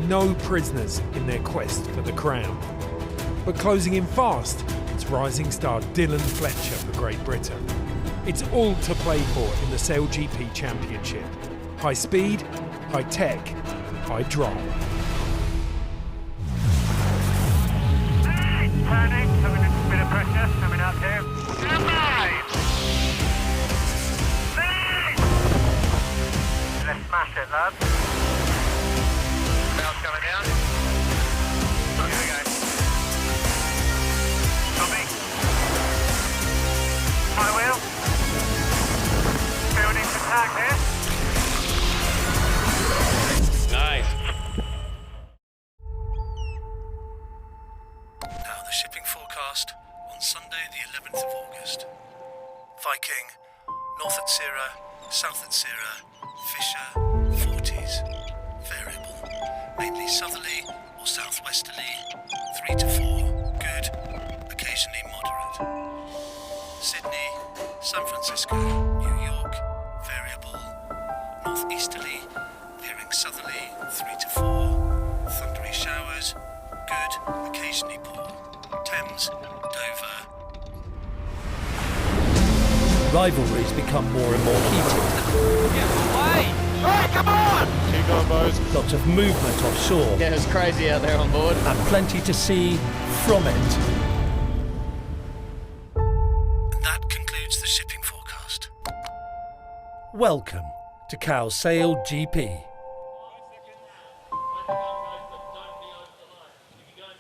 no prisoners in their quest for the crown. But closing in fast, it's rising star Dylan Fletcher for Great Britain. It's all to play for in the SailGP Championship. High speed, high tech, high drama. Turning, having a bit of pressure coming up here. And nine! Let's smash it, lads. Bell's coming down. Here we go. Tommy. High wheel. Building to tack here. Nice. Now the shipping forecast on Sunday the 11th of August. Viking, north at Sierra, south at Sierra, Fisher, 40s. Variable, mainly southerly or southwesterly, 3 to 4, good, occasionally moderate. Sydney, San Francisco, New York, variable, northeasterly, veering southerly, 3 to 4, thundery showers, good, occasionally poor. Thames, Dover. Rivalries become more and more heated. Hey, come on! Keep going, boys. Lots of movement offshore. Yeah, it was crazy out there on board. And plenty to see from it. And that concludes the shipping forecast. Welcome to Cowes SailGP.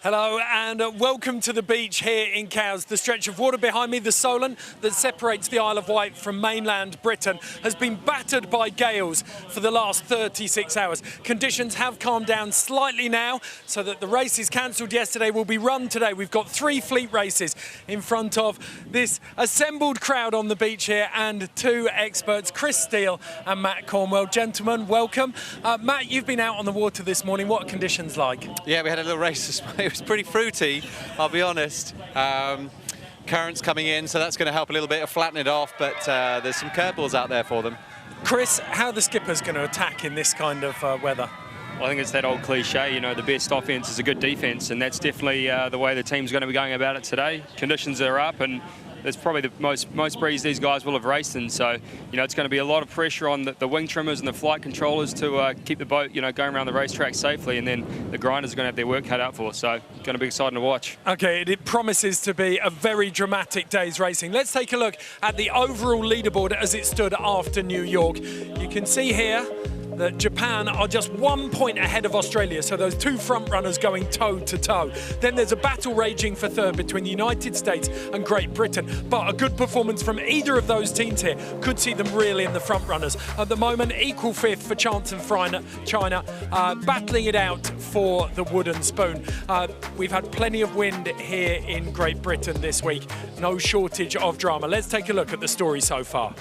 Hello and welcome to the beach here in Cowes. The stretch of water behind me, the Solent, that separates the Isle of Wight from mainland Britain, has been battered by gales for the last 36 hours. Conditions have calmed down slightly now, so that the races cancelled yesterday will be run today. We've got 3 fleet races in front of this assembled crowd on the beach here, and 2 experts, Chris Steele and Matt Cornwell. Gentlemen, welcome. Matt, you've been out on the water this morning. What are conditions like? Yeah, we had a little race this morning. It was pretty fruity, I'll be honest. Currents coming in, so that's going to help a little bit of flatten it off, but there's some curveballs out there for them. Chris, how are the skippers going to attack in this kind of weather? Well, I think it's that old cliche, you know, the best offense is a good defense, and that's definitely the way the team's going to be going about it today. Conditions are up, and it's probably the most breeze these guys will have raced in, so you know it's going to be a lot of pressure on the wing trimmers and the flight controllers to keep the boat, you know, going around the racetrack safely, and then the grinders are going to have their work cut out for, so going to be exciting to watch. Okay, it promises to be a very dramatic day's racing. Let's take a look at the overall leaderboard as it stood after New York. You can see here that Japan are just 1 point ahead of Australia, so those 2 front runners going toe to toe. Then there's a battle raging for third between the United States and Great Britain, but a good performance from either of those teams here could see them really in the front runners. At the moment, equal fifth for Chance and China, battling it out for the wooden spoon. We've had plenty of wind here in Great Britain this week, no shortage of drama. Let's take a look at the story so far.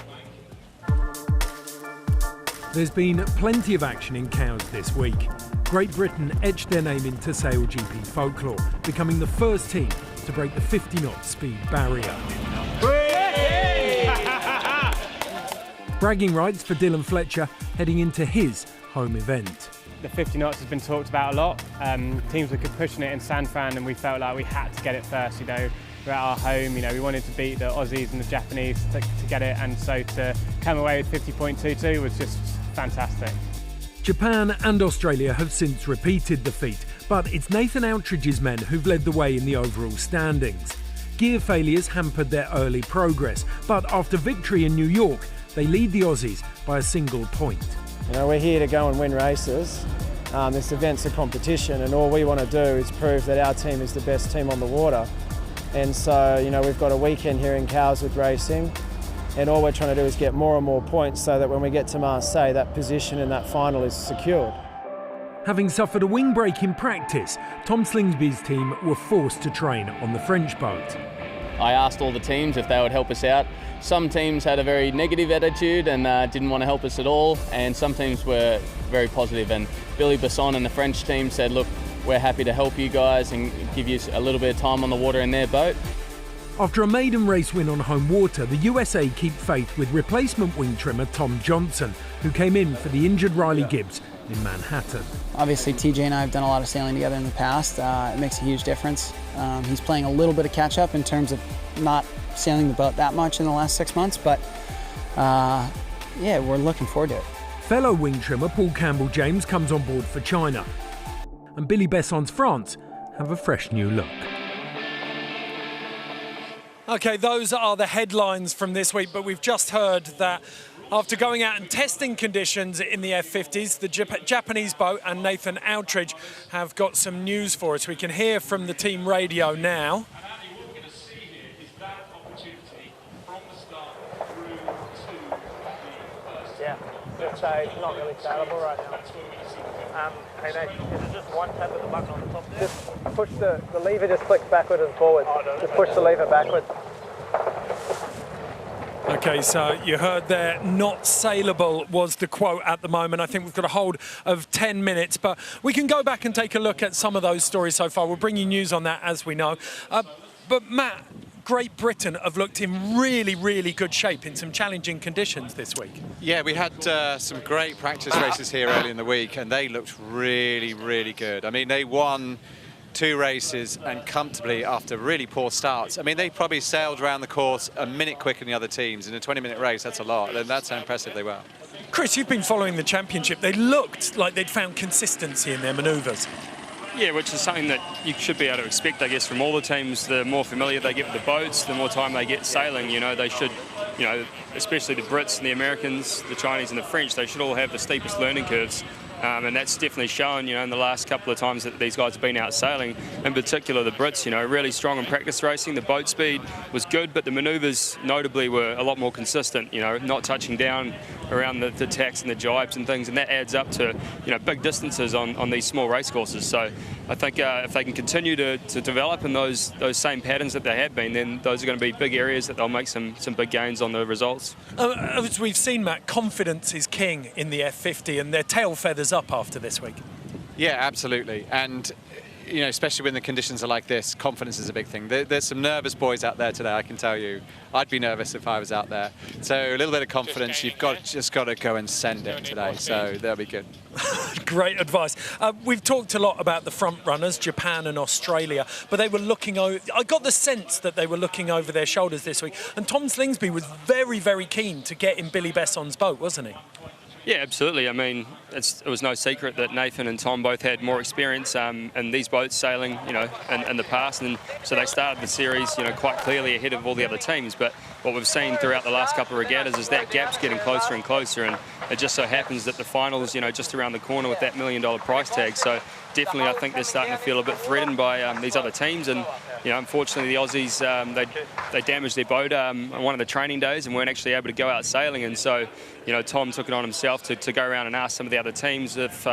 There's been plenty of action in Cowes this week. Great Britain etched their name into SailGP folklore, becoming the first team to break the 50-knot speed barrier. Bragging rights for Dylan Fletcher heading into his home event. The 50 knots has been talked about a lot. Teams were pushing it in San Fran, and we felt like we had to get it first. You know, we're at our home. You know, we wanted to beat the Aussies and the Japanese to get it, and so to come away with 50.22 was just fantastic. Japan and Australia have since repeated the feat, but it's Nathan Outridge's men who've led the way in the overall standings. Gear failures hampered their early progress, but after victory in New York, they lead the Aussies by a single point. You know, we're here to go and win races. This event's a competition, and all we want to do is prove that our team is the best team on the water. And so, you know, we've got a weekend here in Cowes with racing, and all we're trying to do is get more and more points so that when we get to Marseille, that position in that final is secured. Having suffered a wing break in practice, Tom Slingsby's team were forced to train on the French boat. I asked all the teams if they would help us out. Some teams had a very negative attitude and didn't want to help us at all, and some teams were very positive. And Billy Besson and the French team said, look, we're happy to help you guys and give you a little bit of time on the water in their boat. After a maiden race win on home water, the USA keep faith with replacement wing trimmer Tom Johnson, who came in for the injured Riley Gibbs in Manhattan. Obviously, TJ and I have done a lot of sailing together in the past. It makes a huge difference. He's playing a little bit of catch-up in terms of not sailing the boat that much in the last 6 months, but yeah, we're looking forward to it. Fellow wing trimmer Paul Campbell-James comes on board for China, and Billy Besson's France have a fresh new look. OK, those are the headlines from this week, but we've just heard that after going out and testing conditions in the F50s, the Japanese boat and Nathan Outridge have got some news for us. We can hear from the team radio now. Yeah, just say it's not really sailable right now. Hey Nathan, is it just one tap of the button on the top there? Just push the lever, just clicks backward and forward. Just push the lever backwards. OK, so you heard there, not saleable was the quote at the moment. I think we've got a hold of 10 minutes, but we can go back and take a look at some of those stories so far. We'll bring you news on that as we know. But Matt, Great Britain have looked in really, really good shape in some challenging conditions this week. Yeah, we had some great practice races here early in the week, and they looked really, really good. I mean, they won 2 races and comfortably after really poor starts. I mean, they probably sailed around the course a minute quicker than the other teams. In a 20-minute race, that's a lot, and that's how impressive they were. Chris, you've been following the championship. They looked like they'd found consistency in their manoeuvres. Yeah, which is something that you should be able to expect, I guess, from all the teams. The more familiar they get with the boats, the more time they get sailing. You know, they should, you know, especially the Brits and the Americans, the Chinese and the French, they should all have the steepest learning curves. And that's definitely shown, you know, in the last couple of times that these guys have been out sailing. In particular, the Brits, you know, really strong in practice racing. The boat speed was good, but the manoeuvres notably were a lot more consistent, you know, not touching down around the tacks and the jibes and things, and that adds up to, you know, big distances on these small race courses. So I think if they can continue to develop in those same patterns that they have been, then those are going to be big areas that they'll make some big gains on the results. As we've seen, Matt, confidence is king in the F50, and their tail feathers up after this week. Yeah, absolutely. And, you know, especially when the conditions are like this, confidence is a big thing. There's some nervous boys out there today, I can tell you. I'd be nervous if I was out there. So a little bit of confidence, you've just got to go and send it today. So they'll be good. Great advice. We've talked a lot about the front runners, Japan and Australia, but they were looking over. I got the sense that they were looking over their shoulders this week. And Tom Slingsby was very, very keen to get in Billy Besson's boat, wasn't he? Yeah, absolutely. I mean, it was no secret that Nathan and Tom both had more experience in these boats sailing, you know, in the past, and so they started the series, you know, quite clearly ahead of all the other teams. But what we've seen throughout the last couple of regattas is that gap's getting closer and closer, and it just so happens that the finals, you know, just around the corner with that $1 million price tag. So definitely, I think they're starting to feel a bit threatened by these other teams, and you know, unfortunately, the Aussies they damaged their boat on one of the training days and weren't actually able to go out sailing, and so, you know, Tom took it on himself to go around and ask some of the other teams if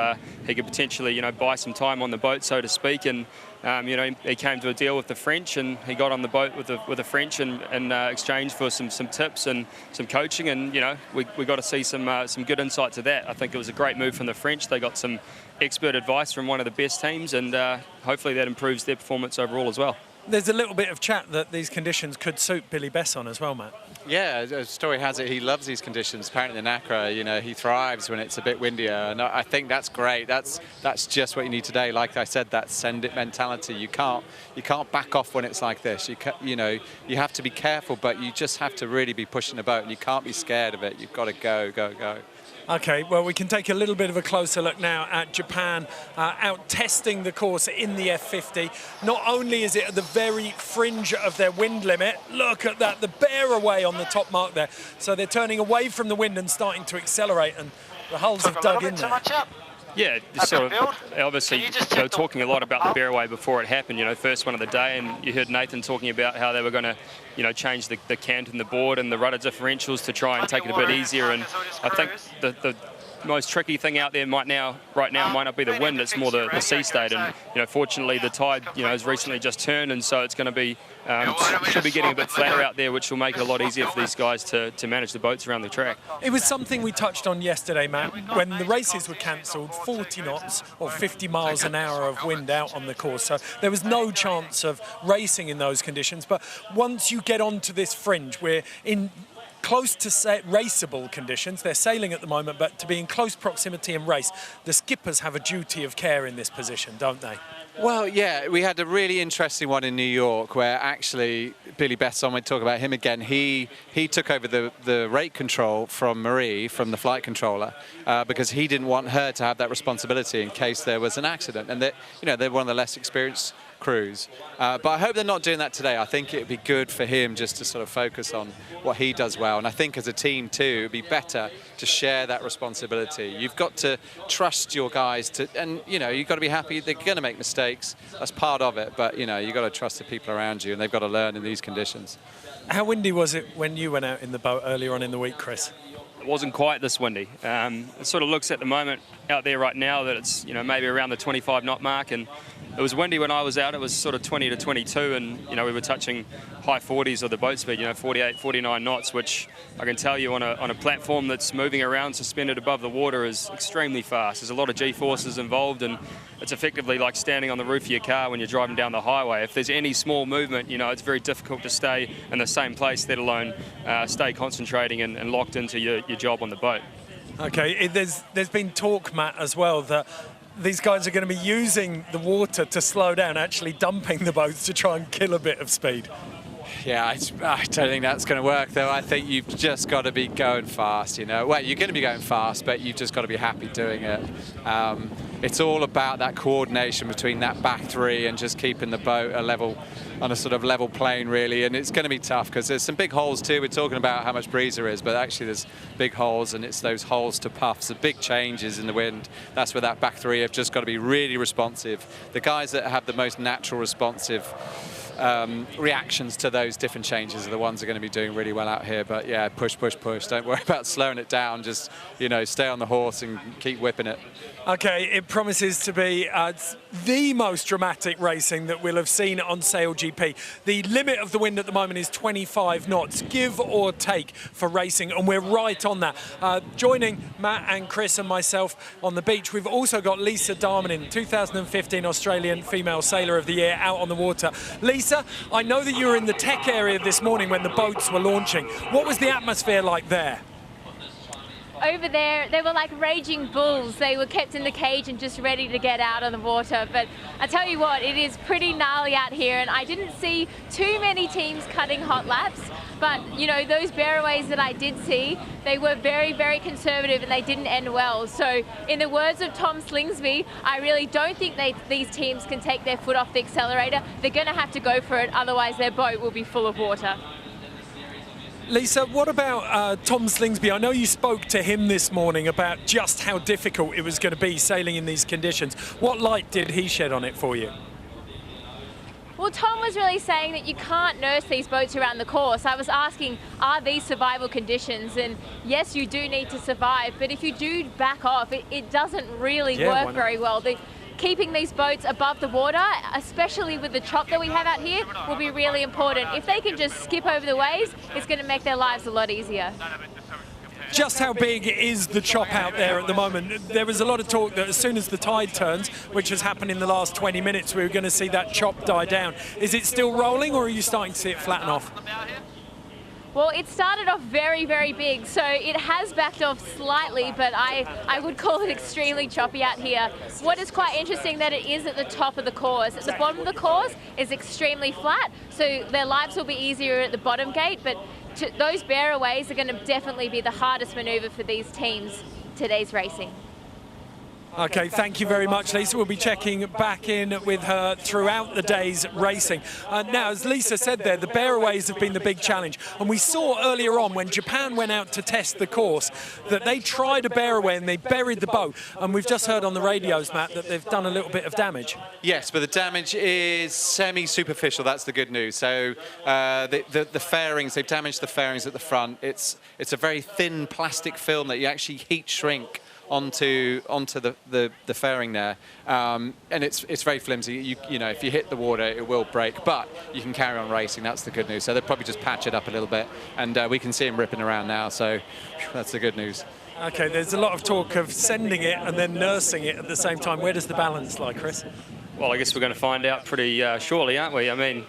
he could potentially, you know, buy some time on the boat, so to speak, and you know, he came to a deal with the French, and he got on the boat with the French in exchange for some tips and some coaching, and you know, we got to see some good insight to that. I think it was a great move from the French. They got some expert advice from one of the best teams, and hopefully that improves their performance overall as well. There's a little bit of chat that these conditions could suit Billy Besson as well, Matt. Yeah, the story has it he loves these conditions. Apparently in Accra, you know, he thrives when it's a bit windier, and I think that's great. That's just what you need today. Like I said, that send it mentality. You can't back off when it's like this. You know, you have to be careful, but you just have to really be pushing the boat, and you can't be scared of it. You've got to go, go, go. OK, well, we can take a little bit of a closer look now at Japan out testing the course in the F50. Not only is it at the very fringe of their wind limit, look at that, the bear away on the top mark there. So they're turning away from the wind and starting to accelerate, and the hulls have dug in there. Yeah, sort of, obviously they were talking a lot about the bear away before it happened, you know, first one of the day, and you heard Nathan talking about how they were going to, you know, change the cant and the board and the rudder differentials to try and take it a bit easier, and I think the most tricky thing out there right now might not be the wind, it's more the sea state, and you know, fortunately the tide, you know, has recently just turned, and so it's going to be should be getting a bit flatter out there, which will make it a lot easier for these guys to manage the boats around the track. It was something we touched on yesterday, Matt, when the races were cancelled. 40 knots or 50 miles an hour of wind out on the course, so there was no chance of racing in those conditions. But once you get onto this fringe, we're in close to raceable conditions. They're sailing at the moment, but to be in close proximity and race, the skippers have a duty of care in this position, don't they? Well, yeah, we had a really interesting one in New York where actually Billy Besson, we talk about him again, he took over the rate control from Marie, from the flight controller, because he didn't want her to have that responsibility in case there was an accident. And they're one of the less experienced crews. But I hope they're not doing that today. I think it'd be good for him just to sort of focus on what he does well. And I think as a team too, it'd be better to share that responsibility. You've got to trust your guys and you've got to be happy they're going to make mistakes. That's part of it. But you've got to trust the people around you, and they've got to learn in these conditions. How windy was it when you went out in the boat earlier on in the week, Chris? It wasn't quite this windy. It sort of looks at the moment out there right now that it's maybe around the 25 knot mark, and it was windy when I was out. It was sort of 20 to 22, and we were touching high 40s of the boat speed, 48, 49 knots, which I can tell you on a platform that's moving around suspended above the water is extremely fast. There's a lot of G-forces involved, and it's effectively like standing on the roof of your car when you're driving down the highway. If there's any small movement, it's very difficult to stay in the same place, let alone stay concentrating and locked into your job on the boat. Okay, there's been talk, Matt, as well, that these guys are going to be using the water to slow down, actually dumping the boats to try and kill a bit of speed. Yeah, I don't think that's going to work, though. I think you've just got to be going fast, Well, you're going to be going fast, but you've just got to be happy doing it. It's all about that coordination between that back three and just keeping the boat on a sort of level plane, really. And it's going to be tough because there's some big holes too. We're talking about how much breeze there is, but actually there's big holes, and it's those holes to puffs, the big changes in the wind. That's where that back three have just got to be really responsive. The guys that have the most natural responsive reactions to those different changes are the ones that are going to be doing really well out here. But yeah, push, push, push. Don't worry about slowing it down. Just, stay on the horse and keep whipping it. Okay, it promises to be the most dramatic racing that we'll have seen on SailGP. The limit of the wind at the moment is 25 knots, give or take, for racing, and we're right on that. Joining Matt and Chris and myself on the beach, we've also got Lisa Darmanin, 2015 Australian Female Sailor of the Year, out on the water. Lisa, I know that you were in the tech area this morning when the boats were launching. What was the atmosphere like there? Over there, they were like raging bulls. They were kept in the cage and just ready to get out on the water. But I tell you what, it is pretty gnarly out here, and I didn't see too many teams cutting hot laps. But, those bearaways that I did see, they were very, very conservative, and they didn't end well. So in the words of Tom Slingsby, I really don't think these teams can take their foot off the accelerator. They're going to have to go for it, otherwise their boat will be full of water. Lisa, what about Tom Slingsby? I know you spoke to him this morning about just how difficult it was going to be sailing in these conditions. What light did he shed on it for you? Well, Tom was really saying that you can't nurse these boats around the course. I was asking, are these survival conditions? And yes, you do need to survive, but if you do back off, it doesn't really work very well. Keeping these boats above the water, especially with the chop that we have out here, will be really important. If they can just skip over the waves, it's going to make their lives a lot easier. Just how big is the chop out there at the moment? There was a lot of talk that as soon as the tide turns, which has happened in the last 20 minutes, we were going to see that chop die down. Is it still rolling, or are you starting to see it flatten off? Well, it started off very, very big, so it has backed off slightly, but I would call it extremely choppy out here. What is quite interesting that it is at the top of the course. At the bottom of the course is extremely flat, so their lives will be easier at the bottom gate, but those bearaways are going to definitely be the hardest manoeuvre for these teams today's racing. Okay, thank you very much, Lisa. We'll be checking back in with her throughout the day's racing. Now, as Lisa said there, the bearaways have been the big challenge. And we saw earlier on when Japan went out to test the course that they tried a bearaway and they buried the boat. And we've just heard on the radios, Matt, that they've done a little bit of damage. Yes, but the damage is semi-superficial. That's the good news. So the fairings, they've damaged the fairings at the front. It's a very thin plastic film that you actually heat shrink onto the fairing there, and it's very flimsy. If you hit the water, it will break, but you can carry on racing. That's the good news. So they'll probably just patch it up a little bit, and we can see him ripping around now. So that's the good news. Okay, there's a lot of talk of sending it and then nursing it at the same time. Where does the balance lie, Chris? Well, I guess we're going to find out pretty shortly, aren't we? I mean,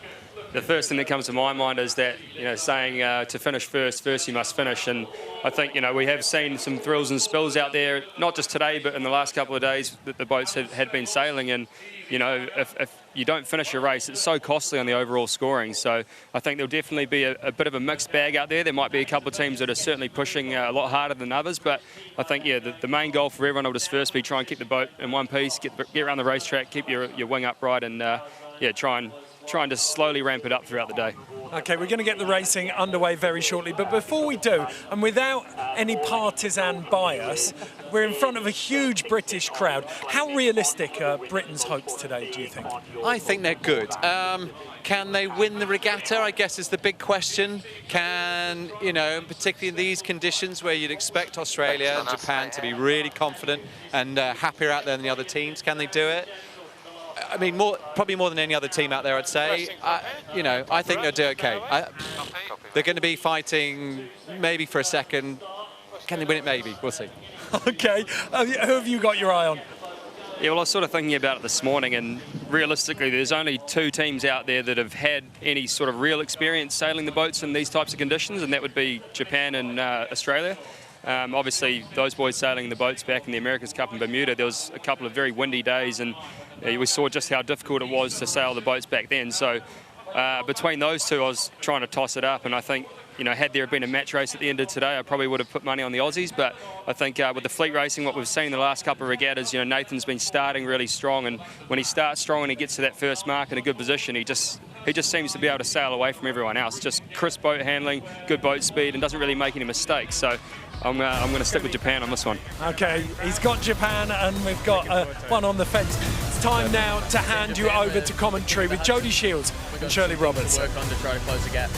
the first thing that comes to my mind is that, saying to finish first you must finish. And I think, we have seen some thrills and spills out there, not just today, but in the last couple of days that the boats had been sailing. And, if you don't finish your race, it's so costly on the overall scoring. So I think there'll definitely be a bit of a mixed bag out there. There might be a couple of teams that are certainly pushing a lot harder than others. But I think, the main goal for everyone will just first be try and keep the boat in one piece, get around the racetrack, keep your wing upright, and, try and just slowly ramp it up throughout the day. Okay, we're going to get the racing underway very shortly, but before we do, and without any partisan bias, we're in front of a huge British crowd. How realistic are Britain's hopes today, do you think? I think they're good. Can they win the regatta, I guess, is the big question. Can, particularly in these conditions where you'd expect Australia and Japan to be really confident and happier out there than the other teams, can they do it? I mean, probably more than any other team out there, I'd say. I think they'll do okay. They're going to be fighting maybe for a second. Can they win it? Maybe. We'll see. Okay. Who have you got your eye on? Yeah, well, I was sort of thinking about it this morning, and realistically, there's only 2 teams out there that have had any sort of real experience sailing the boats in these types of conditions, and that would be Japan and Australia. Obviously, those boys sailing the boats back in the America's Cup in Bermuda, there was a couple of very windy days, and we saw just how difficult it was to sail the boats back then. So between those two, I was trying to toss it up, and I think, had there been a match race at the end of today, I probably would have put money on the Aussies. But I think with the fleet racing, what we've seen in the last couple of regattas, Nathan's been starting really strong, and when he starts strong and he gets to that first mark in a good position, he just seems to be able to sail away from everyone else. Just crisp boat handling, good boat speed, and doesn't really make any mistakes. So I'm going to stick with Japan on this one. Okay, he's got Japan, and we've got one on the fence. It's time now to hand you over to commentary with Jodie Shields and Shirley Roberts. Work on to try to close the gap.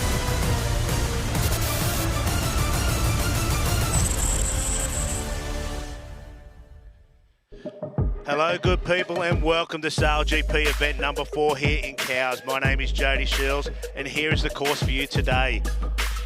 Hello, good people, and welcome to SailGP event number 4 here in Cowes. My name is Jodie Shields, and here is the course for you today.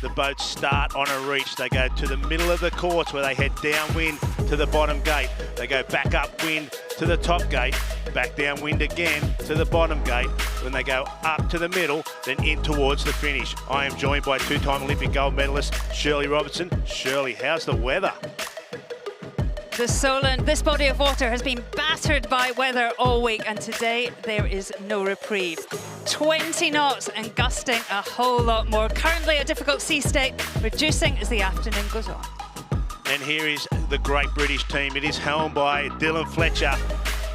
The boats start on a reach. They go to the middle of the course where they head downwind to the bottom gate. They go back upwind to the top gate, back downwind again to the bottom gate. When they go up to the middle, then in towards the finish. I am joined by 2-time Olympic gold medalist Shirley Robertson. Shirley, how's the weather? The Solent, this body of water has been battered by weather all week, and today there is no reprieve. 20 knots and gusting a whole lot more. Currently a difficult sea state, reducing as the afternoon goes on. And here is the great British team. It is helmed by Dylan Fletcher.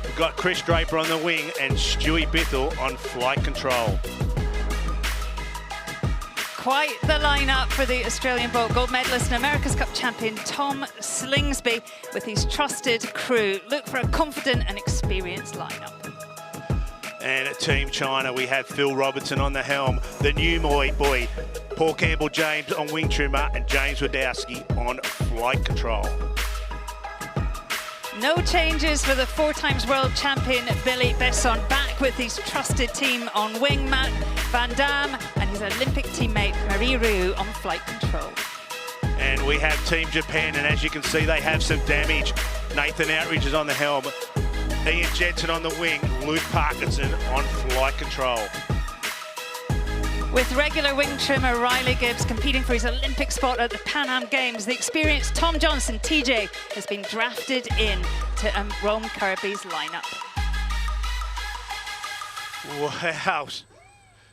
We've got Chris Draper on the wing and Stewie Bithell on flight control. Quite the lineup for the Australian boat. Gold medalist and America's Cup champion Tom Slingsby with his trusted crew. Look for a confident and experienced lineup. And at Team China, we have Phil Robertson on the helm, the new boy, Paul Campbell-James on wing trimmer, and James Wadowski on flight control. No changes for the 4-times world champion Billy Besson, back with his trusted team on wing, Matt Van Dam, and his Olympic teammate Marie Rue on flight control. And we have Team Japan, and as you can see, they have some damage. Nathan Outridge is on the helm, Ian Jensen on the wing, Luke Parkinson on flight control. With regular wing trimmer Riley Gibbs competing for his Olympic spot at the Pan Am Games, the experienced Tom Johnson, TJ, has been drafted in to Rome Kirby's lineup. Wow.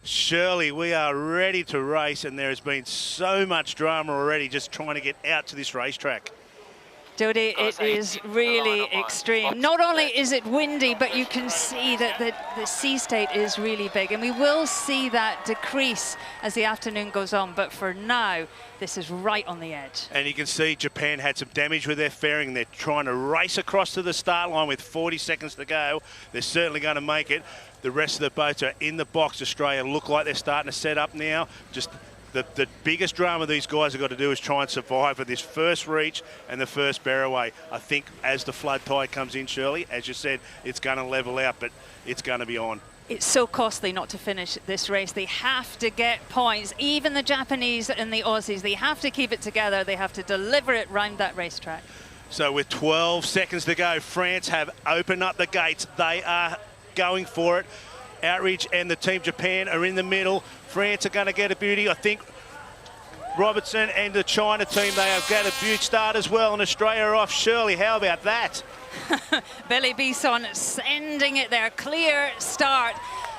Shirley, we are ready to race, and there has been so much drama already just trying to get out to this racetrack. Jodie, it is really extreme. Not only is it windy, but you can see that the sea state is really big, and we will see that decrease as the afternoon goes on, but for now, this is right on the edge. And you can see Japan had some damage with their fairing. They're trying to race across to the start line with 40 seconds to go. They're certainly going to make it. The rest of the boats are in the box. Australia look like they're starting to set up now. Just the biggest drama these guys have got to do is try and survive for this first reach and the first bearaway. I think as the flood tide comes in, Shirley, as you said, it's going to level out, but it's going to be on. It's so costly not to finish this race. They have to get points. Even the Japanese and the Aussies, they have to keep it together. They have to deliver it round that racetrack. So with 12 seconds to go, France have opened up the gates. They are going for it. Outridge and the Team Japan are in the middle. France are going to get a beauty. I think Robertson and the China team, they have got a beaut start as well, and Australia are off. Shirley, how about that? Billy Bisson sending it there. Clear start.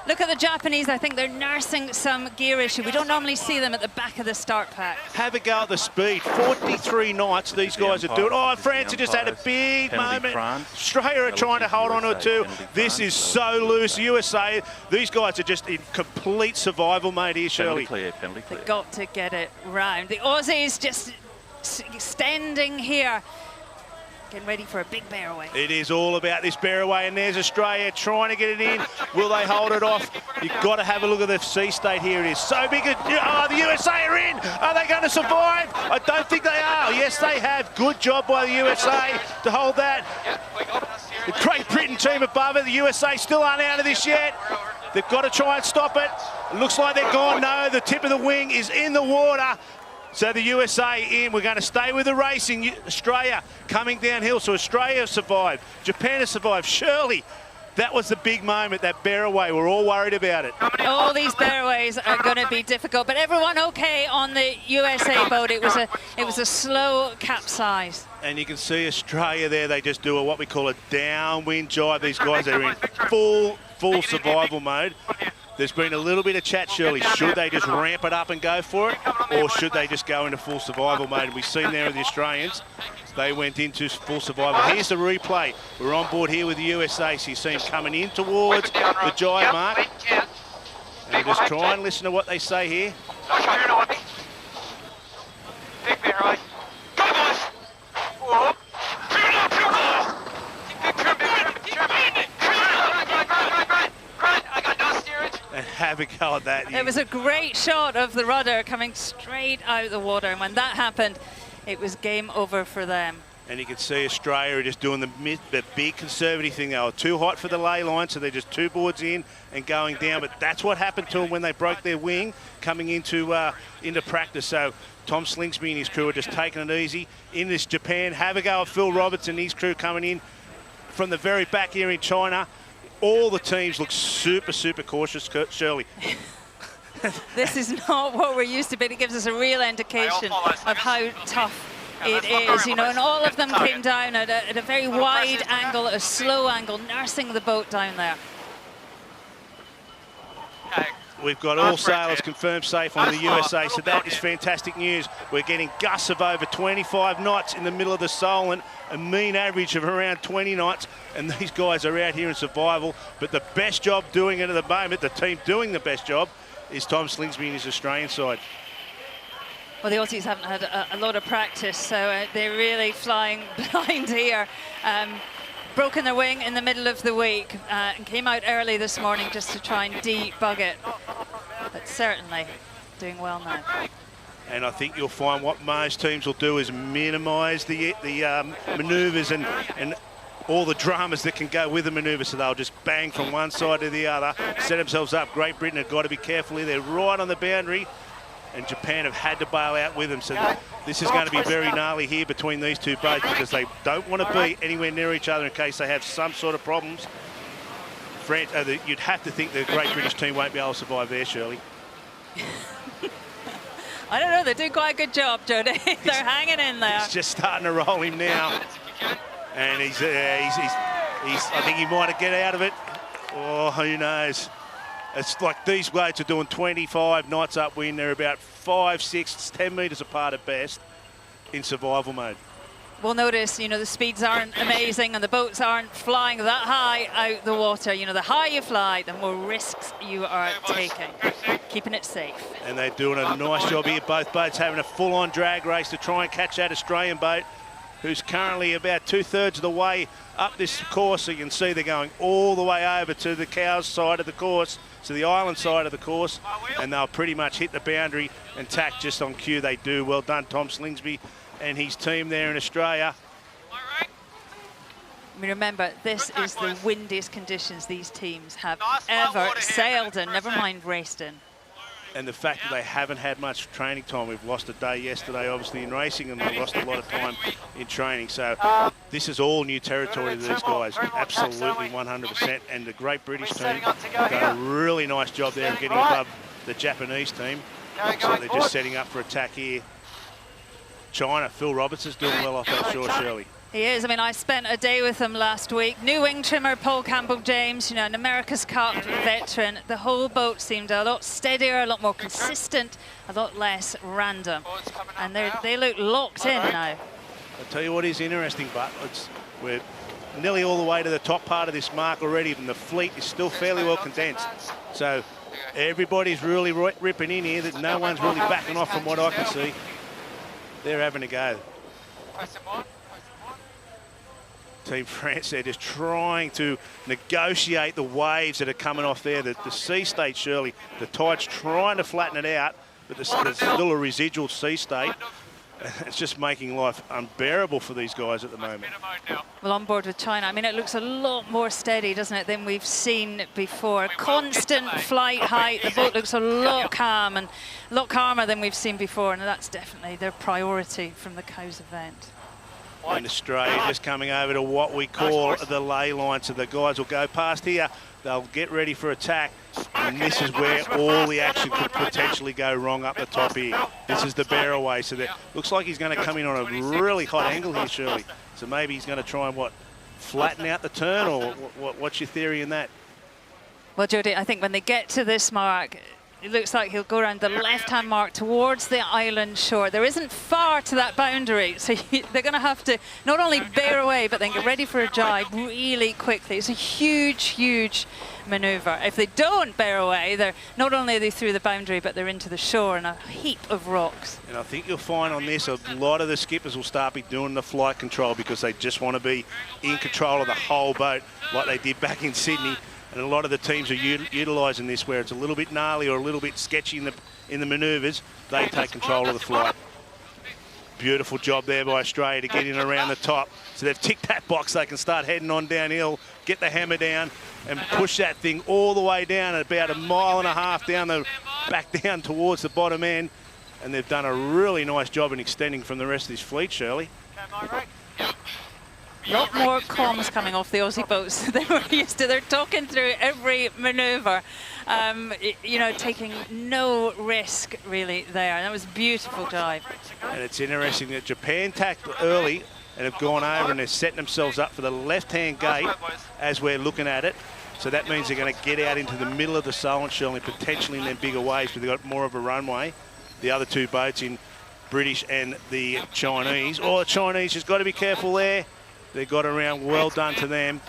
Look at the Japanese. I think they're nursing some gear issue. We don't normally see them at the back of the start pack. Have a go at the speed. 43 knots these guys are doing. Oh, France just had a big moment. Australia are trying to hold on to it too. This is so loose. USA, these guys are just in complete survival mode here, Shirley. They've got to get it round. The Aussies just extending here. Getting ready for a big bear away. It is all about this bear away, and there's Australia trying to get it in. Will they hold it off? You've got to have a look at the sea state here. It is so big. Oh, the USA are in. Are they going to survive? I don't think they are. Yes, they have. Good job by the USA to hold that. The Great Britain team above it. The USA still aren't out of this yet. They've got to try and stop it. It looks like they're gone. No, the tip of the wing is in the water. So the USA in. We're going to stay with the racing. Australia coming downhill. So Australia have survived. Japan has survived. Shirley, that was the big moment, that bear away. We're all worried about it. All these bearaways are going to be difficult, but everyone okay on the USA boat. It was a slow capsize. And you can see Australia there. They just do what we call a downwind jibe. These guys are in full survival mode. There's been a little bit of chat, Shirley. Should they just ramp it up and go for it, or should they just go into full survival mode? And we've seen there with the Australians, they went into full survival. Here's the replay. We're on board here with the USA, so you see them coming in towards the jibe mark. And just try and listen to what they say here. Big bear, right? Go, boys! Whoa. And have a go at that. It was a great shot of the rudder coming straight out the water, and when that happened, it was game over for them. And you can see Australia are just doing the big conservative thing. They were too hot for the lay line, so they're just 2 boards in and going down. But that's what happened to them when they broke their wing coming into practice. So Tom Slingsby and his crew are just taking it easy. In this Japan, have a go at Phil Roberts and his crew coming in from the very back here in China. All the teams look super cautious, Shirley. This is not what we're used to, but it gives us a real indication of how tough it is, you know, and all of them came down at a very wide angle, a slow angle, nursing the boat down there. We've got all sailors confirmed safe on the USA, so that is fantastic news. We're getting gusts of over 25 knots in the middle of the Solent, a mean average of around 20 knots, and these guys are out here in survival. But the best job doing it at the moment, the team doing the best job, is Tom Slingsby and his Australian side. Well, the Aussies haven't had a lot of practice, so they're really flying blind here. Broken their wing in the middle of the week and came out early this morning just to try and debug it. But certainly doing well now. And I think you'll find what most teams will do is minimise the manoeuvres and all the dramas that can go with the manoeuvre. So they'll just bang from one side to the other, set themselves up. Great Britain have got to be careful here. They're right on the boundary, and Japan have had to bail out with them. So this is going to be very gnarly here between these two boats, because they don't want to be anywhere near each other in case they have some sort of problems. You'd have to think the Great British team won't be able to survive there, Shirley. I don't know, they're doing quite a good job, Jody. They're hanging in there. He's just starting to roll him now. And he's I think he might get out of it. Oh, who knows? It's like these boats are doing 25 knots upwind. They're about 5, 6, 10 metres apart at best in survival mode. We'll notice, you know, the speeds aren't amazing and the boats aren't flying that high out the water. You know, the higher you fly, the more risks you are taking, keeping it safe. And they're doing a nice job here. Both boats having a full-on drag race to try and catch that Australian boat, who's currently about 2/3 of the way up this course. So you can see they're going all the way over to the Cowes side of the course, to the island side of the course, and they'll pretty much hit the boundary and tack just on cue. They do. Well done, Tom Slingsby and his team there in Australia. I mean, remember, this is the windiest conditions these teams have ever sailed in, never mind raced in. And the fact that they haven't had much training time. We've lost a day yesterday, obviously, in racing, and we've lost a lot of time in training. So this is all new territory to these guys, absolutely 100%. And the great British team done a really nice job there of getting above the Japanese team. So they're just setting up for attack here. China, Phil Roberts is doing well off that shore, Shirley. He is. I mean, I spent a day with him last week. New wing trimmer Paul Campbell-James, you know, an America's Cup veteran. The whole boat seemed a lot steadier, a lot more consistent, a lot less random. And they look locked in now. I'll tell you what is interesting, but we're nearly all the way to the top part of this mark already, and the fleet is still fairly well condensed. So everybody's really ripping in here. That no one's really backing off from what I can see. They're having a go. Team France, they're just trying to negotiate the waves that are coming off there. The sea state, Shirley, the tide's trying to flatten it out, but there's still a residual sea state. It's just making life unbearable for these guys at the moment. Well, on board with China, I mean, it looks a lot more steady, doesn't it, than we've seen before. Constant flight height. The boat looks a lot calm and a lot calmer than we've seen before, and that's definitely their priority from the Cowes event. And Australia just coming over to what we call the ley line. So the guys will go past here, they'll get ready for attack, and this is where all the action could potentially go wrong up the top here. This is the bear away, so that looks like he's going to come in on a really hot angle here, Shirley. So maybe he's going to try and, flatten out the turn, or what's your theory in that? Well, Jodie, I think when they get to this mark, it looks like he'll go around the left-hand mark towards the island shore. There isn't far to that boundary, so they're going to have to not only bear away, but then get ready for a jibe really quickly. It's a huge, huge manoeuvre. If they don't bear away, they're not only are they through the boundary, but they're into the shore and a heap of rocks. And I think you'll find on this, a lot of the skippers will start doing the flight control because they just want to be in control of the whole boat like they did back in Sydney. And a lot of the teams are utilising this where it's a little bit gnarly or a little bit sketchy in the manoeuvres. They take control of the flight. Beautiful job there by Australia to get in around the top. So they've ticked that box. They can start heading on downhill, get the hammer down and push that thing all the way down at about 1.5 miles down back down towards the bottom end. And they've done a really nice job in extending from the rest of this fleet, Shirley. A lot more comms coming off the Aussie boats than we're used to. They're talking through every manoeuvre, you know, taking no risk really there. And that was a beautiful dive. And it's interesting that Japan tacked early and have gone over and they're setting themselves up for the left-hand gate as we're looking at it. So that means they're going to get out into the middle of the Solent, Shirley, potentially in their bigger waves, but they've got more of a runway. The other two boats in British and the Chinese. Oh, the Chinese has got to be careful there. They got around, well done to them.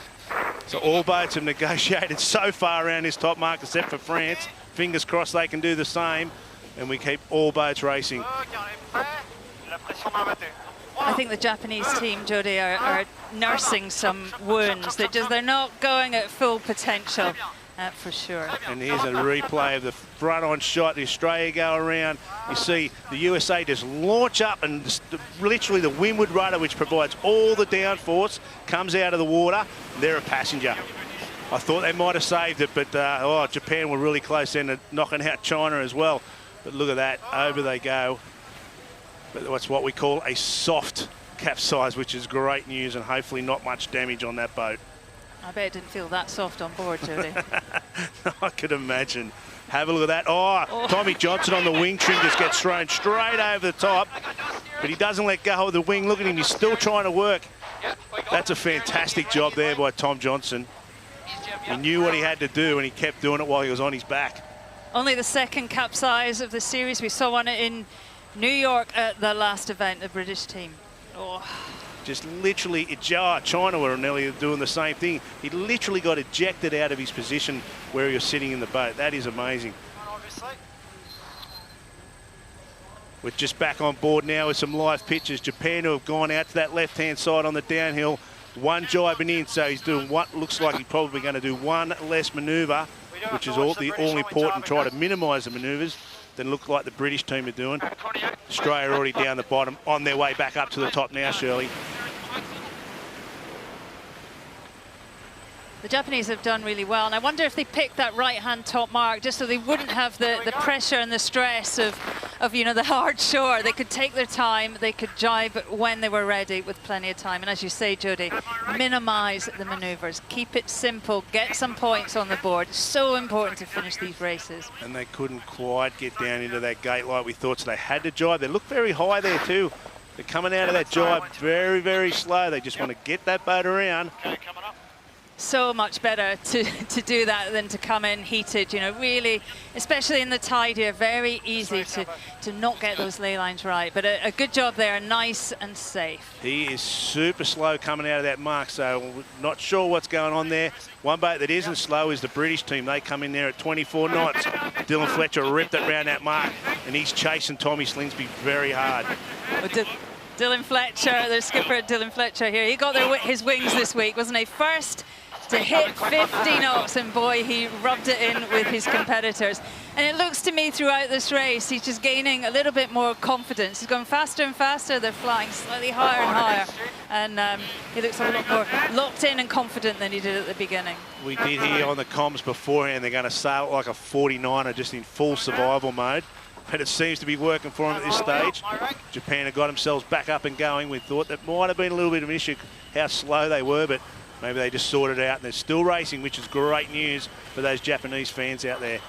So all boats have negotiated so far around this top mark except for France. Fingers crossed they can do the same and we keep all boats racing. I think the Japanese team, Jodie, are nursing some wounds. They're not going at full potential. For sure. And here's a replay of the front-on shot. The Australia go around. You see the USA just launch up and literally the windward rudder, which provides all the downforce, comes out of the water. They're a passenger. I thought they might have saved it, but Japan were really close in to knocking out China as well. But look at that, over they go. But that's what we call a soft capsize, which is great news and hopefully not much damage on that boat. I bet it didn't feel that soft on board, Jodie. I could imagine. Have a look at that. Oh, Tommy Johnson on the wing trim just gets thrown straight over the top. But he doesn't let go of the wing. Look at him, he's still trying to work. That's a fantastic job there by Tom Johnson. He knew what he had to do and he kept doing it while he was on his back. Only the second capsize of the series. We saw one in New York at the last event, the British team. Oh. Just literally, China were nearly doing the same thing. He literally got ejected out of his position where he was sitting in the boat. That is amazing. We're just back on board now with some live pictures. Japan who have gone out to that left-hand side on the downhill. One jibing in, so he's doing what looks like he's probably going to do one less manoeuvre, which is all important, try to minimise the manoeuvres than look like the British team are doing. Australia already down the bottom, on their way back up to the top now, Shirley. The Japanese have done really well, and I wonder if they picked that right-hand top mark just so they wouldn't have the pressure and the stress of you know, the hard shore. They could take their time, they could jibe when they were ready with plenty of time. And as you say, Jody, minimize the maneuvers, keep it simple, get some points on the board. It's so important to finish these races. And they couldn't quite get down into that gate like we thought, so they had to jibe. They look very high there too. They're coming out of that jibe very, very slow. They just want to get that boat around. So much better to do that than to come in heated, you know, really, especially in the tide here, very easy to not get those ley lines right. But a good job there, nice and safe. He is super slow coming out of that mark, so not sure what's going on there. One boat that isn't slow is the British team. They come in there at 24 knots. Dylan Fletcher ripped it around that mark, and he's chasing Tommy Slingsby very hard. Well, Dylan Fletcher, the skipper Dylan Fletcher here, he got his wings this week, wasn't he? First to hit 50 knots, and boy, he rubbed it in with his competitors. And it looks to me throughout this race, he's just gaining a little bit more confidence. He's going faster and faster. They're flying slightly higher and higher. And he looks a lot more locked in and confident than he did at the beginning. We did hear on the comms beforehand, they're going to sail like a 49er, just in full survival mode. But it seems to be working for him at this stage. Japan have got themselves back up and going. We thought that might have been a little bit of an issue, how slow they were, but maybe they just sorted it out, and they're still racing, which is great news for those Japanese fans out there.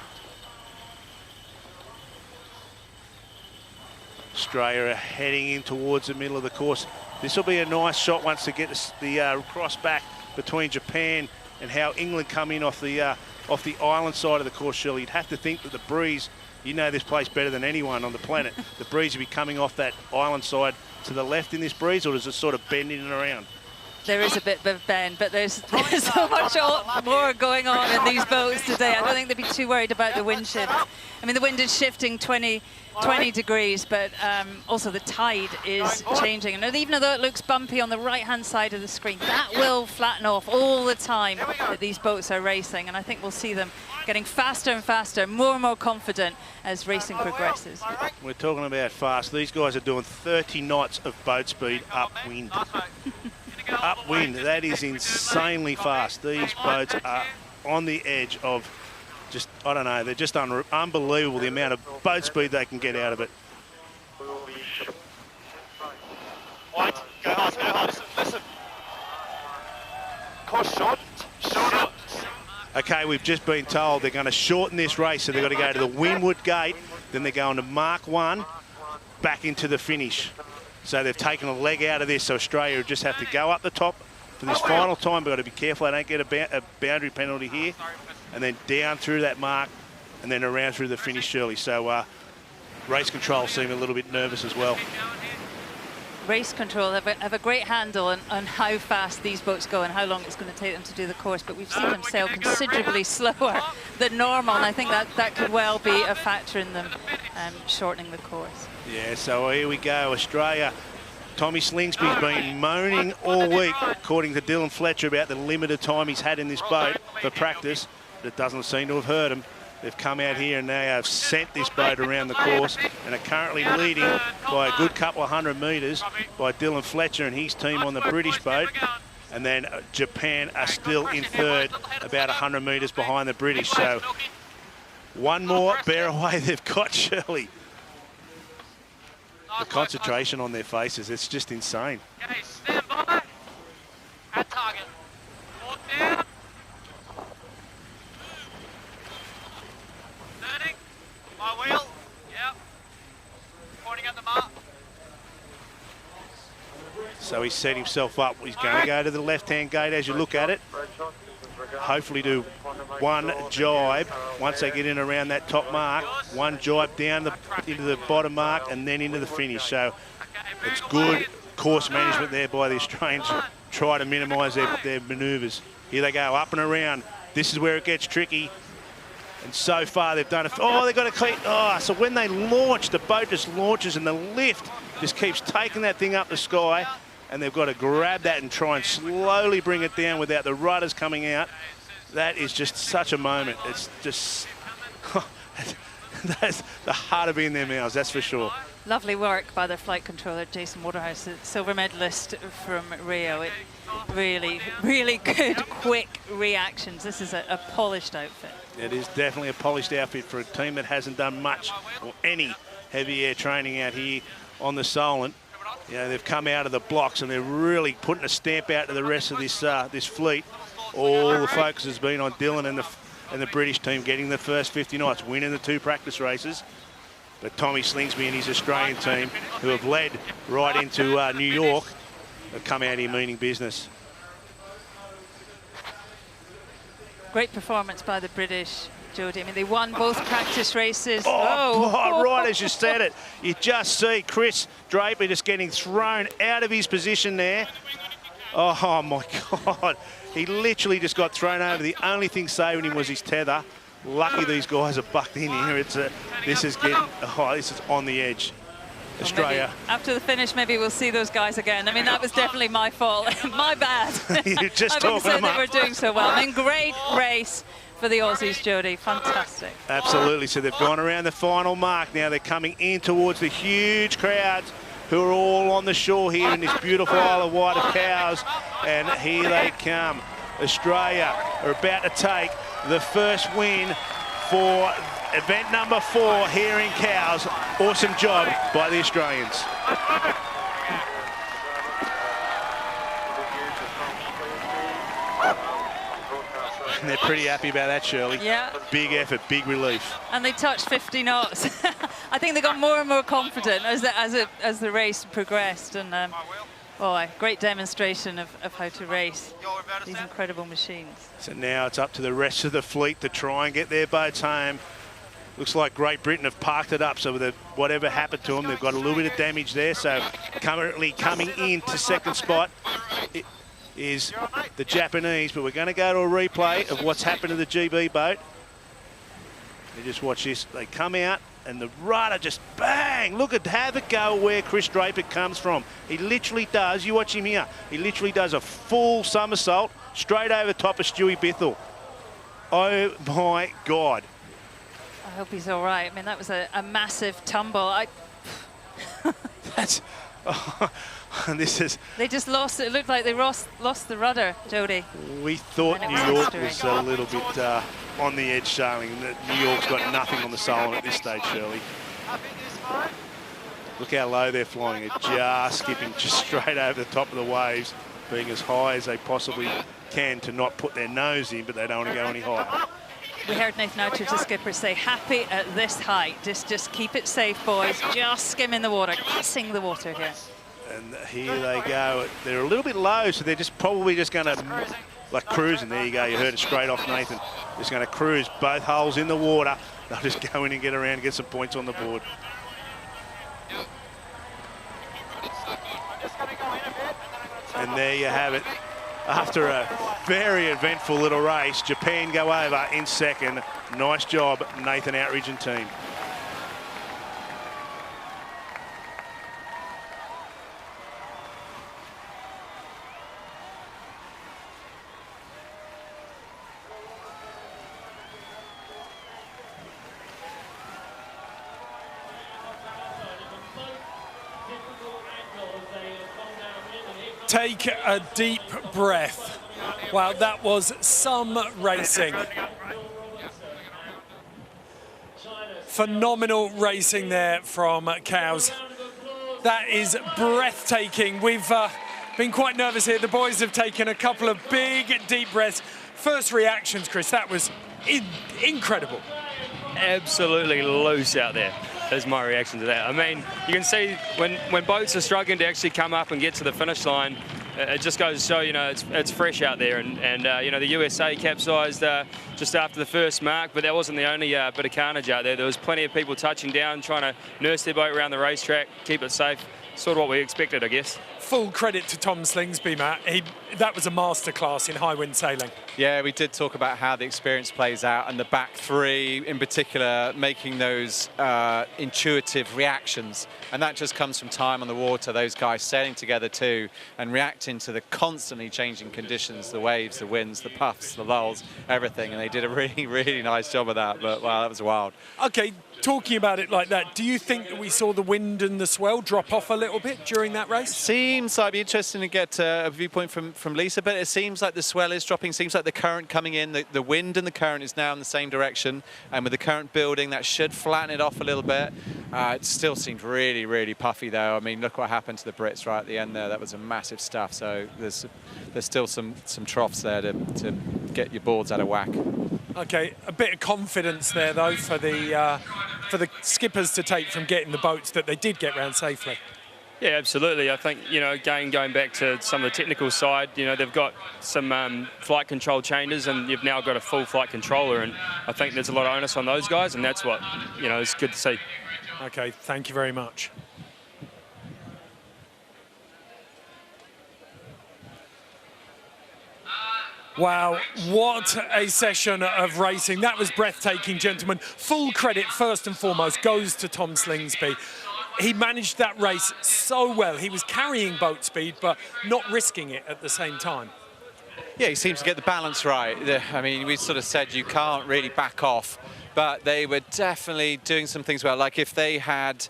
Australia are heading in towards the middle of the course. This will be a nice shot once they get the cross back between Japan and how England come in off the island side of the course, Shirley. You'd have to think that the breeze, you know this place better than anyone on the planet, the breeze will be coming off that island side to the left in this breeze, or does it sort of bend in and around? There is a bit of a bend, but there's so much more going on in these boats today. I don't think they'd be too worried about the wind shift. I mean, the wind is shifting 20 degrees, but also the tide is changing. And even though it looks bumpy on the right-hand side of the screen, that will flatten off all the time that these boats are racing. And I think we'll see them getting faster and faster, more and more confident as racing progresses. We're talking about fast. These guys are doing 30 knots of boat speed upwind. Upwind, that is insanely fast. These boats are on the edge of just, I don't know, they're just unbelievable the amount of boat speed they can get out of it. White, go hard, listen. Course short. Okay, we've just been told they're going to shorten this race, so they've got to go to the Windward Gate, then they're going to Mark 1, back into the finish. So they've taken a leg out of this, so Australia just have to go up the top for this final time. But got to be careful they don't get a boundary penalty here. And then down through that mark, and then around through the finish, Shirley. So race control seem a little bit nervous as well. Race control have a great handle on how fast these boats go and how long it's going to take them to do the course, but we've seen them sail considerably slower than normal, and I think that could well be a factor in them shortening the course. Yeah, so here we go, Australia. Tommy Slingsby's been moaning all week, according to Dylan Fletcher, about the limited time he's had in this boat for practice, but it doesn't seem to have hurt him. They've come out here and they have sent this boat around the course and are currently leading by a good couple of 100 metres by Dylan Fletcher and his team on the British boat. And then Japan are still in third, about 100 metres behind the British. So one more bear away they've got, Shirley. The concentration on their faces, it's just insane. Okay, stand by. At target. Walk down. Turning. My wheel. Yep. Pointing at the mark. So he's set himself up. He's going to go to the left-hand gate as you look at it. Hopefully do one jibe once they get in around that top mark. One jibe down into the bottom mark and then into the finish. So it's good course management there by the Australians. Try to minimise their manoeuvres. Here they go, up and around. This is where it gets tricky. And so far they've done it. Oh, they've got to clean. Oh, so when they launch, the boat just launches and the lift just keeps taking that thing up the sky. And they've got to grab that and try and slowly bring it down without the rudders coming out. That is just such a moment. It's just, that's the heart of in their mouths, that's for sure. Lovely work by their flight controller, Jason Waterhouse, the silver medalist from Rio. It really, really good, quick reactions. This is a polished outfit. It is definitely a polished outfit for a team that hasn't done much or any heavy air training out here on the Solent. You know, they've come out of the blocks and they're really putting a stamp out to the rest of this this fleet. All the focus has been on Dylan and the British team getting the first 50 knots, winning the 2 practice races. But Tommy Slingsby and his Australian team, who have led right into New York, have come out here meaning business. Great performance by the British, Jodie. I mean, they won both practice races. Right as you said it. You just see Chris Draper just getting thrown out of his position there. Oh my God. He literally just got thrown over. The only thing saving him was his tether. Lucky these guys are bucked in here. This is on the edge. Australia. Well, after the finish, maybe we'll see those guys again. I mean, that was definitely my fault. My bad. You're just I wouldn't say talking they were doing so well. I mean, great race for the Aussies, Jodie. Fantastic. Absolutely. So they've gone around the final mark. Now they're coming in towards the huge crowds who are all on the shore here in this beautiful Isle of Wight of Cowes. And here they come. Australia are about to take the first win for event number 4 here in Cowes. Awesome job by the Australians. And they're pretty happy about that, Shirley. Yeah. Big effort, big relief. And they touched 50 knots. I think they got more and more confident as the race progressed. And a great demonstration of how to race these incredible machines. So now it's up to the rest of the fleet to try and get their boats home. Looks like Great Britain have parked it up, so whatever happened to them, they've got a little bit of damage there. So currently coming into second spot is the Japanese, but we're going to go to a replay of what's happened to the GB boat. You just watch this. They come out and the rudder just bang. Look at have it go where Chris Draper comes from. He literally does, you watch him here, he literally does a full somersault straight over top of Stewie Bithell. Oh my God. I hope he's all right. I mean, that was a massive tumble. That's... and this is... They just lost it. It looked like they lost the rudder, Jodie. We thought New York was a little bit on the edge sailing. New York's got nothing on the Solent at this stage, Shirley. Look how low they're flying. They're just skipping just straight over the top of the waves, being as high as they possibly can to not put their nose in, but they don't want to go any higher. We heard Nathan Archer, the skipper, say, happy at this height. Just keep it safe, boys. Just skimming the water, kissing the water here. And here they go. They're a little bit low, so they're probably just going to, like cruising. There you go. You heard it straight off Nathan. Just going to cruise both hulls in the water. They'll just go in and get around and get some points on the board. And there you have it. After a very eventful little race, Japan go over in second. Nice job, Nathan Outridge and team. Take a deep breath. Wow, that was some racing. Phenomenal racing there from Cowes. That is breathtaking. We've been quite nervous here. The boys have taken a couple of big, deep breaths. First reactions, Chris, that was incredible. Absolutely loose out there is my reaction to that. I mean, you can see when boats are struggling to actually come up and get to the finish line, it just goes to show, you know, it's fresh out there. And you know, the USA capsized just after the first mark, but that wasn't the only bit of carnage out there. There was plenty of people touching down, trying to nurse their boat around the racetrack, keep it safe. Sort of what we expected, I guess. Full credit to Tom Slingsby, Matt. That was a masterclass in high wind sailing. Yeah, we did talk about how the experience plays out and the back three in particular making those intuitive reactions. And that just comes from time on the water, those guys sailing together too and reacting to the constantly changing conditions, the waves, the winds, the puffs, the lulls, everything. And they did a really, really nice job of that. But wow, that was wild. Okay, talking about it like that, do you think that we saw the wind and the swell drop off a little bit during that race? seems, I'd be interested to get a viewpoint from Lisa, but it seems like the swell is dropping, seems like the current coming in, the wind and the current is now in the same direction, and with the current building, that should flatten it off a little bit. It still seems really, really puffy though. I mean, look what happened to the Brits right at the end there. That was a massive stuff, so there's still some troughs there to get your boards out of whack. Okay, a bit of confidence there though for the skippers to take from getting the boats that they did get round safely. Yeah, absolutely. I think, you know, again, going back to some of the technical side, you know, they've got some flight control changes and you've now got a full flight controller, and I think there's a lot of onus on those guys, and that's what, you know, is good to see. Okay, thank you very much. Wow, what a session of racing. That was breathtaking, gentlemen. Full credit, first and foremost, goes to Tom Slingsby. He managed that race so well. He was carrying boat speed, but not risking it at the same time. Yeah, he seems to get the balance right. I mean, we sort of said you can't really back off, but they were definitely doing some things well. Like if they had...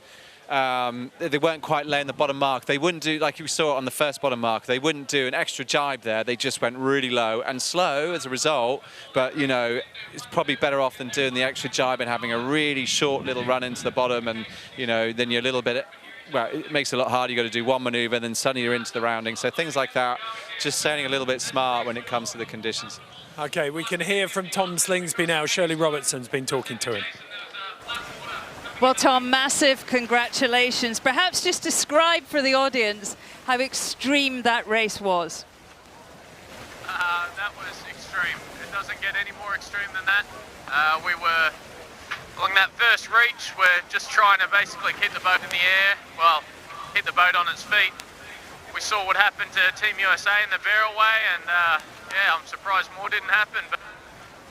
they weren't quite laying the bottom mark. They wouldn't do, like you saw on the first bottom mark, they wouldn't do an extra jibe there. They just went really low and slow as a result. But, you know, it's probably better off than doing the extra jibe and having a really short little run into the bottom. And, you know, then you're a little bit, well, it makes it a lot harder. You've got to do one maneuver, then suddenly you're into the rounding. So things like that, just sailing a little bit smart when it comes to the conditions. Okay, we can hear from Tom Slingsby now. Shirley Robertson's been talking to him. Well, Tom, massive congratulations. Perhaps just describe for the audience how extreme that race was. That was extreme. It doesn't get any more extreme than that. We were along that first reach. We're just trying to basically keep the boat in the air. Well, hit the boat on its feet. We saw what happened to Team USA in the barrelway, and yeah, I'm surprised more didn't happen. But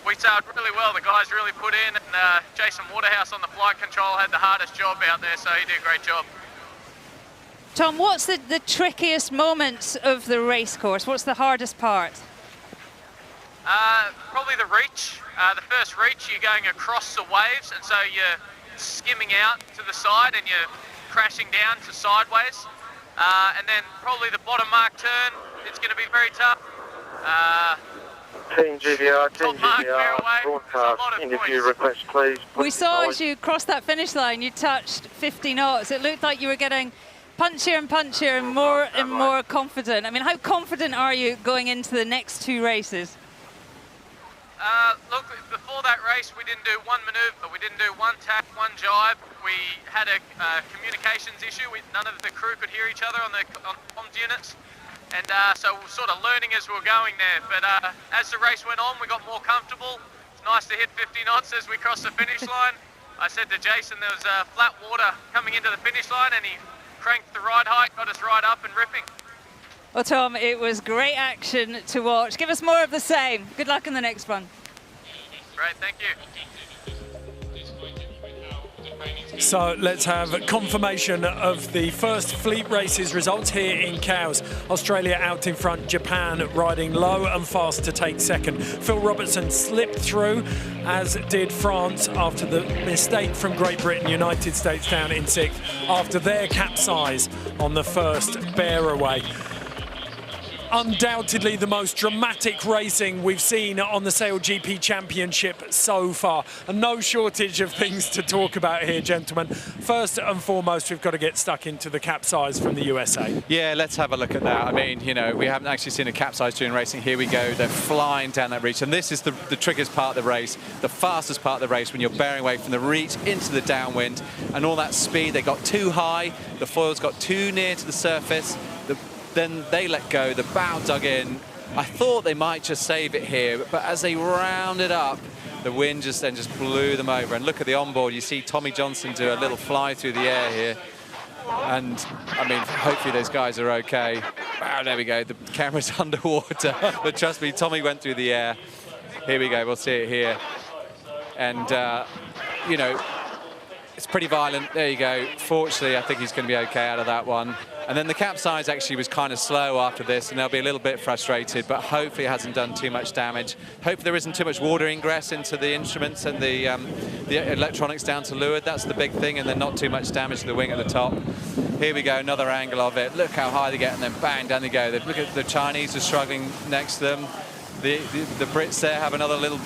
we sailed really well. The guys really put in, and Jason Waterhouse on the flight control had the hardest job out there, so he did a great job. Tom, what's the trickiest moments of the race course? What's the hardest part? Probably the reach. The first reach, you're going across the waves, and so you're skimming out to the side and you're crashing down to sideways. And then probably the bottom mark turn, it's going to be very tough. Team GVR, broadcast interview request, please. We saw as you crossed that finish line, you touched 50 knots. It looked like you were getting punchier and more confident. I mean, how confident are you going into the next two races? Look, before that race, we didn't do one manoeuvre, we didn't do one tack, one jibe. We had a communications issue. None of the crew could hear each other on the comms units. And so we were sort of learning as we were going there. But as the race went on, we got more comfortable. It's nice to hit 50 knots as we crossed the finish line. I said to Jason there was flat water coming into the finish line, and he cranked the ride height, got us right up and ripping. Well, Tom, it was great action to watch. Give us more of the same. Good luck in the next one. Great, thank you. So let's have confirmation of the first fleet races results here in Cowes. Australia out in front, Japan riding low and fast to take second. Phil Robertson slipped through, as did France after the mistake from Great Britain. United States down in sixth after their capsize on the first bear-away. Undoubtedly the most dramatic racing we've seen on the SailGP Championship so far. And no shortage of things to talk about here, gentlemen. First and foremost, we've got to get stuck into the capsize from the USA. Yeah, let's have a look at that. I mean, you know, we haven't actually seen a capsize during racing. Here we go. They're flying down that reach. And this is the trickiest part of the race, the fastest part of the race, when you're bearing away from the reach into the downwind. And all that speed, they got too high. The foils got too near to the surface. Then they let go, the bow dug in. I thought they might just save it here, but as they rounded up, the wind just blew them over. And look at the onboard, you see Tommy Johnson do a little fly through the air here. And, I mean, hopefully those guys are okay. Wow, there we go, the camera's underwater. But trust me, Tommy went through the air. Here we go, we'll see it here. And, you know, it's pretty violent. There you go. Fortunately, I think he's going to be okay out of that one. And then the capsize actually was kind of slow after this, and they'll be a little bit frustrated, but hopefully it hasn't done too much damage. Hopefully there isn't too much water ingress into the instruments and the electronics down to leeward. That's the big thing, and then not too much damage to the wing at the top. Here we go, another angle of it. Look how high they get, and then bang, down they go. Look at the Chinese are struggling next to them. The Brits there have another little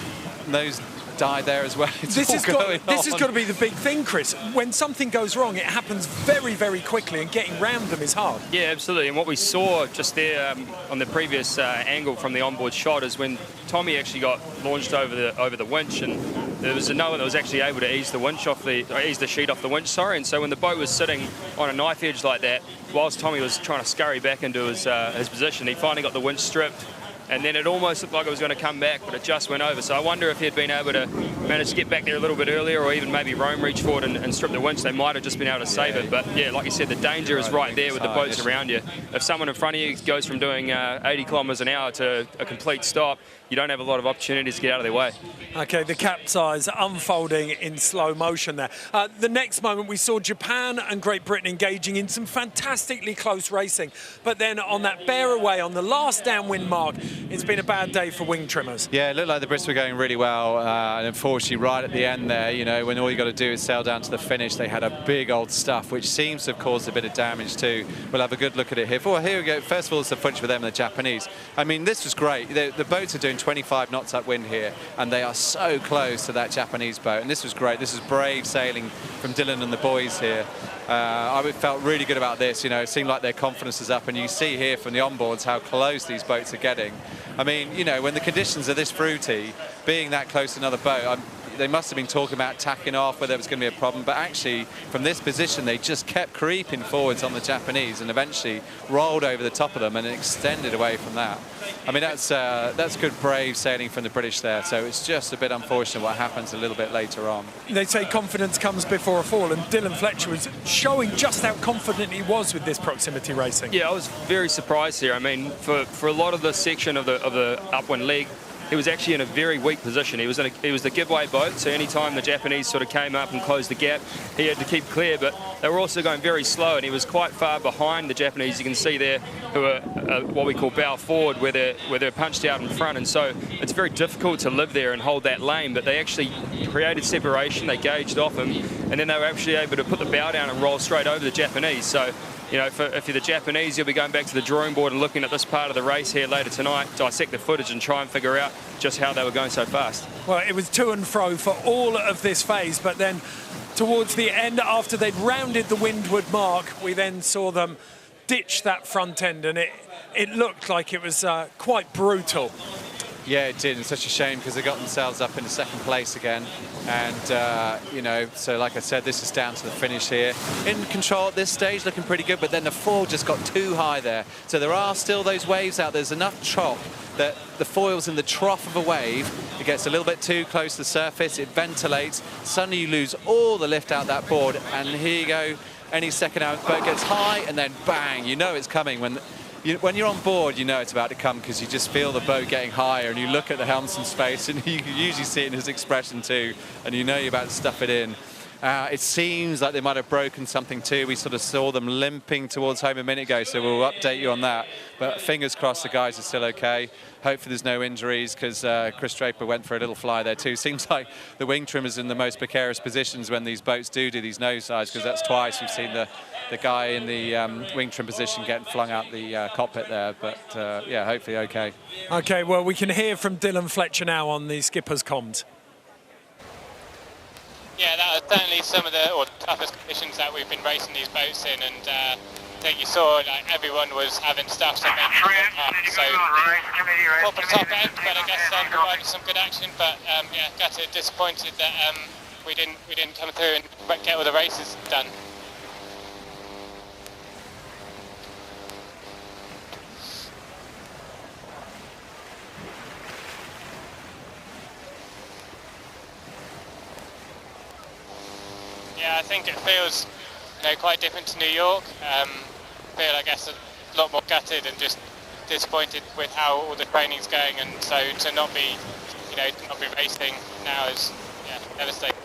nose dive there as well. This has got to be the big thing, Chris. When something goes wrong, it happens very, very quickly, and getting round them is hard. Yeah, absolutely. And what we saw just there on the previous angle from the onboard shot is when Tommy actually got launched over the winch, and there was no one that was actually able to ease the sheet off the winch. And so when the boat was sitting on a knife edge like that, whilst Tommy was trying to scurry back into his position, he finally got the winch stripped. And then it almost looked like it was going to come back, but it just went over. So I wonder if he'd been able to manage to get back there a little bit earlier, or even maybe Rome reach forward and strip the winch. They might have just been able to save it. But yeah, like you said, the danger is right there with the boats around you. If someone in front of you goes from doing 80 kilometres an hour to a complete stop, you don't have a lot of opportunities to get out of their way. Okay, the capsize unfolding in slow motion there. The next moment we saw Japan and Great Britain engaging in some fantastically close racing. But then on that bear away, on the last downwind mark, it's been a bad day for wing trimmers. Yeah, it looked like the Brits were going really well. And unfortunately, right at the end there, you know, when all you got to do is sail down to the finish, they had a big old stuff, which seems to have caused a bit of damage too. We'll have a good look at it here. Oh, here we go. First of all, it's the footage with them and the Japanese. I mean, this was great. The boats are doing 25 knots upwind here, and they are so close to that Japanese boat, and this was great. This is brave sailing from Dylan and the boys here. I felt really good about this. You know, it seemed like their confidence is up, and you see here from the onboards how close these boats are getting. I mean, you know, when the conditions are this fruity, being that close to another boat, they must have been talking about tacking off, whether it was going to be a problem, but actually from this position they just kept creeping forwards on the Japanese and eventually rolled over the top of them and extended away from that. I mean, that's good brave sailing from the British there, so it's just a bit unfortunate what happens a little bit later on. They say confidence comes before a fall, and Dylan Fletcher was showing just how confident he was with this proximity racing. Yeah, I was very surprised here. I mean, for a lot of the section of the upwind leg, he was actually in a very weak position. He was the giveaway boat, so anytime the Japanese sort of came up and closed the gap, he had to keep clear, but they were also going very slow, and he was quite far behind the Japanese. You can see there, who are what we call bow forward, where they're punched out in front, and so it's very difficult to live there and hold that lane, but they actually created separation. They gauged off him, and then they were actually able to put the bow down and roll straight over the Japanese. So, you know, if you're the Japanese, you'll be going back to the drawing board and looking at this part of the race here later tonight, dissect the footage and try and figure out just how they were going so fast. Well, it was to and fro for all of this phase, but then towards the end, after they'd rounded the windward mark, we then saw them ditch that front end, and it looked like it was quite brutal. Yeah, it did. It's such a shame because they got themselves up into second place again. And, you know, so like I said, this is down to the finish here. In control at this stage, looking pretty good, but then the foil just got too high there. So there are still those waves out. There's enough chop that the foil's in the trough of a wave. It gets a little bit too close to the surface. It ventilates. Suddenly you lose all the lift out that board. And here you go. Any second out, boat gets high, and then bang, you know it's coming. When you're on board, you know it's about to come because you just feel the boat getting higher, and you look at the helmsman's face, and you can usually see it in his expression too, and you know you're about to stuff it in. It seems like they might have broken something too. We sort of saw them limping towards home a minute ago, so we'll update you on that. But fingers crossed the guys are still okay. Hopefully there's no injuries, because Chris Draper went for a little fly there too. Seems like the wing trimmer's in the most precarious positions when these boats do these nosedives, because that's twice we've seen the guy in the wing trim position getting flung out the cockpit there. But yeah, hopefully okay. Okay, well, we can hear from Dylan Fletcher now on the skipper's comms. Yeah, that was certainly some of the toughest conditions that we've been racing these boats in, and I think you saw like everyone was having stuff to make it up. So proper top end, but I guess provided some good action. But yeah, gutted, disappointed that we didn't come through and get all the races done. Yeah, I think it feels, quite different to New York. Feel, I guess, a lot more gutted and just disappointed with how all the training's going, and so to not be, not be racing now is, devastating.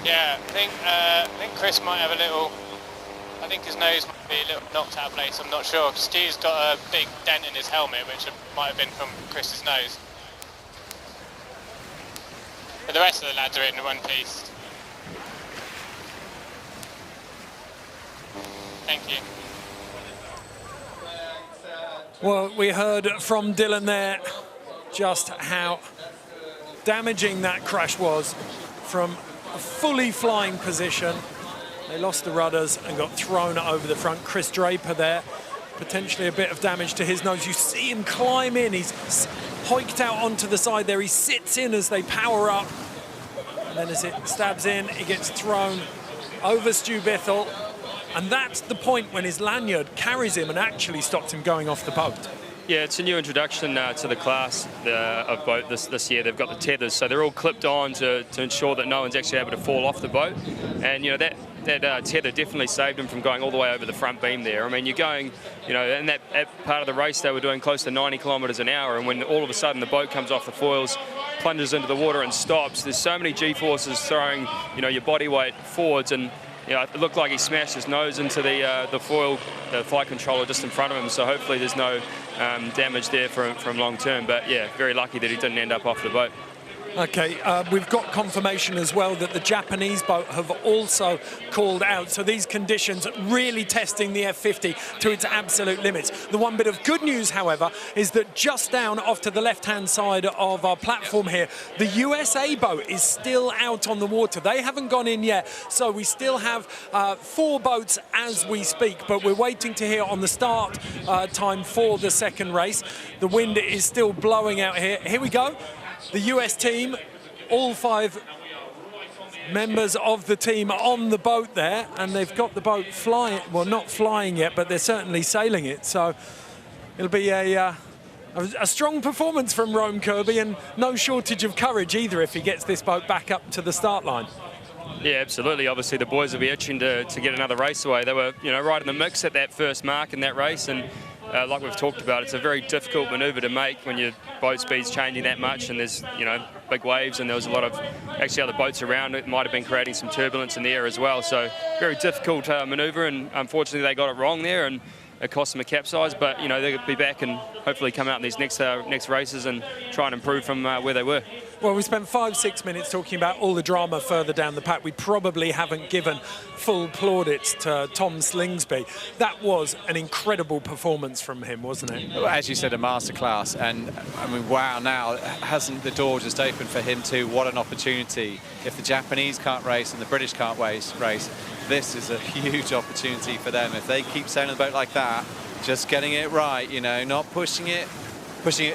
Yeah, I think Chris might have a little I think his nose might be a little knocked out of place, I'm not sure. Stu's got a big dent in his helmet, which might have been from Chris's nose. But the rest of the lads are in one piece. Thank you. Well, we heard from Dylan there just how damaging that crash was from a fully flying position. They lost the rudders and got thrown over the front. Chris Draper there, potentially a bit of damage to his nose. You see him climb in. He's hiked out onto the side there. He sits in as they power up. And then as it stabs in, he gets thrown over Stu Bithell. And that's the point when his lanyard carries him and actually stops him going off the boat. Yeah, it's a new introduction to the class of boat this year. They've got the tethers, so they're all clipped on to ensure that no one's actually able to fall off the boat. And, you know, that tether definitely saved him from going all the way over the front beam there. I mean, you're going, you know, in that part of the race they were doing close to 90 kilometres an hour, and when all of a sudden the boat comes off the foils, plunges into the water and stops, there's so many G-forces throwing, you know, your body weight forwards, and you know, it looked like he smashed his nose into the foil, the flight controller just in front of him. So hopefully there's no damage there from long term. But yeah, very lucky that he didn't end up off the boat. Okay, we've got confirmation as well that the Japanese boat have also called out. So these conditions really testing the F50 to its absolute limits. The one bit of good news, however, is that just down off to the left-hand side of our platform here, the USA boat is still out on the water. They haven't gone in yet, so we still have 4 boats as we speak, but we're waiting to hear on the start time for the second race. The wind is still blowing out here. Here we go. The US team, all 5 members of the team on the boat there, and they've got the boat flying, well, not flying yet, but they're certainly sailing it. So it'll be a strong performance from Rome Kirby, and no shortage of courage either if he gets this boat back up to the start line. Yeah, absolutely. Obviously, the boys will be itching to get another race away. They were, you know, right in the mix at that first mark in that race, and like we've talked about, it's a very difficult manoeuvre to make when your boat speed's changing that much, and there's, you know, big waves, and there was a lot of actually other boats around. It might have been creating some turbulence in the air as well. So very difficult manoeuvre, and unfortunately they got it wrong there, and it cost them a capsize. But you know, they'll be back and hopefully come out in these next races and try and improve from where they were. Well, we spent 5-6 minutes talking about all the drama further down the pack. We probably haven't given full plaudits to Tom Slingsby. That was an incredible performance from him, wasn't it? Well, as you said, a masterclass. And I mean, wow, now hasn't the door just opened for him too? What an opportunity. If the Japanese can't race and the British can't race, this is a huge opportunity for them. If they keep sailing the boat like that, just getting it right, you know, not pushing it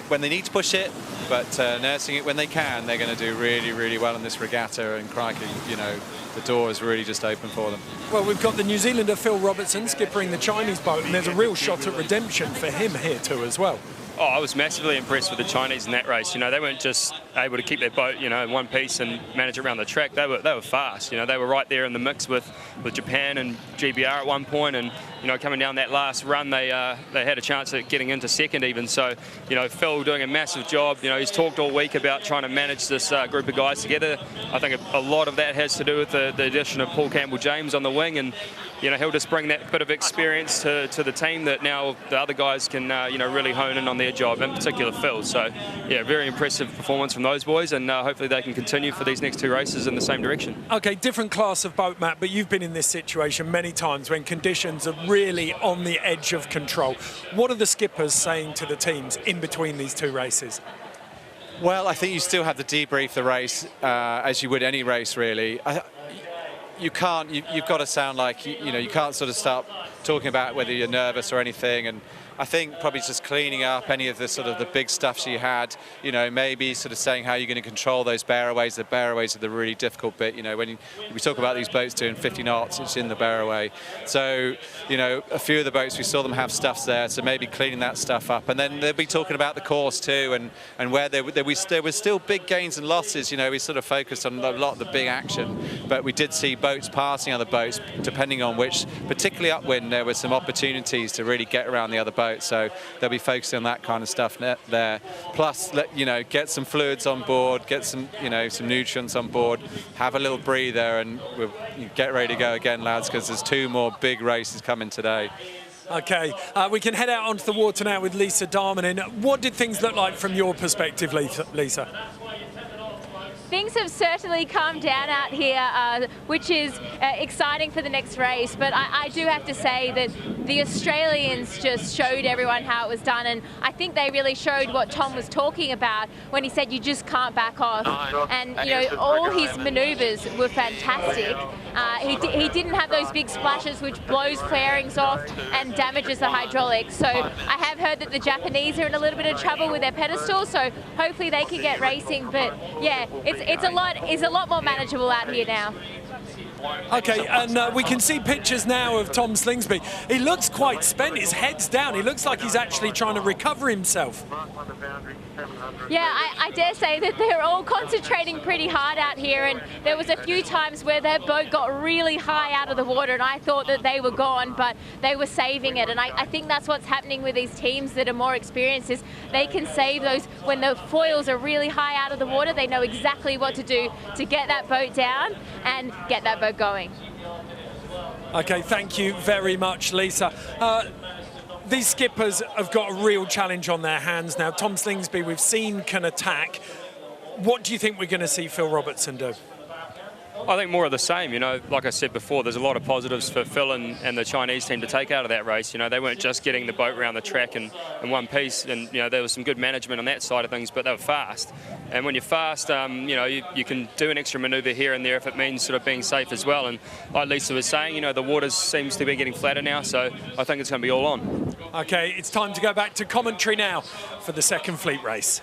when they need to push it, but nursing it when they can, they're going to do really, really well in this regatta. And crikey, you know, the door is really just open for them. Well, we've got the New Zealander Phil Robertson skippering the Chinese boat, and there's a real shot at redemption for him here too as well. Oh, I was massively impressed with the Chinese in that race. You know, they weren't just able to keep their boat, you know, in one piece and manage it around the track. They were fast. You know, they were right there in the mix with Japan and GBR at one point, and you know, coming down that last run, they had a chance at getting into second even. So, you know, Phil doing a massive job. You know, he's talked all week about trying to manage this group of guys together. I think a lot of that has to do with the addition of Paul Campbell-James on the wing, and you know, he'll just bring that bit of experience to the team that now the other guys can you know, really hone in on their job, in particular Phil. So yeah, very impressive performance from those boys, and hopefully they can continue for these next 2 races in the same direction. Okay, different class of boat, Matt, but you've been in this situation many times when conditions are really on the edge of control. What are the skippers saying to the teams in between these 2 races? Well, I think you still have to debrief the race as you would any race, really. You've got to sound like, you know, you can't sort of start talking about whether you're nervous or anything. And I think probably just cleaning up any of the sort of the big stuff she had, you know, maybe sort of saying how you're going to control those barraways. The barraways are the really difficult bit, you know, when we talk about these boats doing 50 knots, it's in the barraway. So, you know, a few of the boats, we saw them have stuffs there, so maybe cleaning that stuff up. And then they'll be talking about the course too, and where there was still big gains and losses. You know, we sort of focused on a lot of the big action, but we did see both boats passing other boats, depending on which, particularly upwind, there were some opportunities to really get around the other boats. So they'll be focusing on that kind of stuff there. Plus, get some fluids on board, get some, some nutrients on board, have a little breather, and we'll get ready to go again, lads, because there's 2 more big races coming today. Okay, we can head out onto the water now with Lisa Darmanin. What did things look like from your perspective, Lisa? Things have certainly calmed down out here, which is exciting for the next race. But I do have to say that the Australians just showed everyone how it was done, and I think they really showed what Tom was talking about when he said you just can't back off. And all his manoeuvres were fantastic. He didn't have those big splashes which blows fairings off and damages the hydraulics. So I have heard that the Japanese are in a little bit of trouble with their pedestal, so hopefully they can get racing. But yeah, it's a lot more manageable out here now. Okay, and we can see pictures now of Tom Slingsby. He looks quite spent, his head's down. He looks like he's actually trying to recover himself. Yeah, I dare say that they're all concentrating pretty hard out here, and there was a few times where their boat got really high out of the water and I thought that they were gone, but they were saving it. And I think that's what's happening with these teams that are more experienced, is they can save those when the foils are really high out of the water. They know exactly what to do to get that boat down and get that boat going. Okay, thank you very much, Lisa. These skippers have got a real challenge on their hands now. Tom Slingsby, we've seen, can attack. What do you think we're going to see Phil Robertson do? I think more of the same. Like I said before, there's a lot of positives for Phil and the Chinese team to take out of that race. They weren't just getting the boat around the track in one piece, and there was some good management on that side of things, but they were fast. And when you're fast, you can do an extra manoeuvre here and there if it means sort of being safe as well. And like Lisa was saying, the water seems to be getting flatter now, so I think it's going to be all on. Okay, it's time to go back to commentary now for the second fleet race.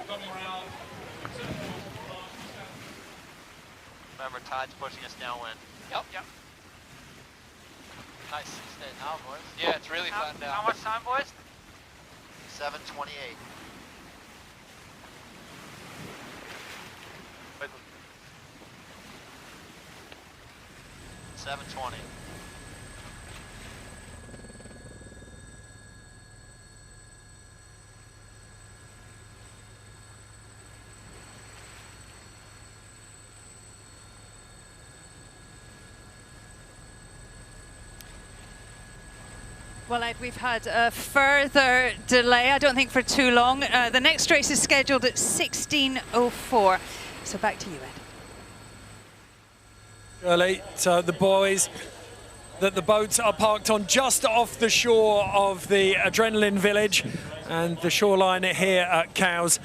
Remember, tide's pushing us downwind. Yep. Nice. Stay now, boys. Yeah, it's really flattened out. How much time, boys? 7:28. 7:20. Well, Ed, we've had a further delay, I don't think for too long. The next race is scheduled at 16:04. So back to you, Ed. Early, so the boys, that the boats are parked on just off the shore of the Adrenaline Village and the shoreline here at Cowes.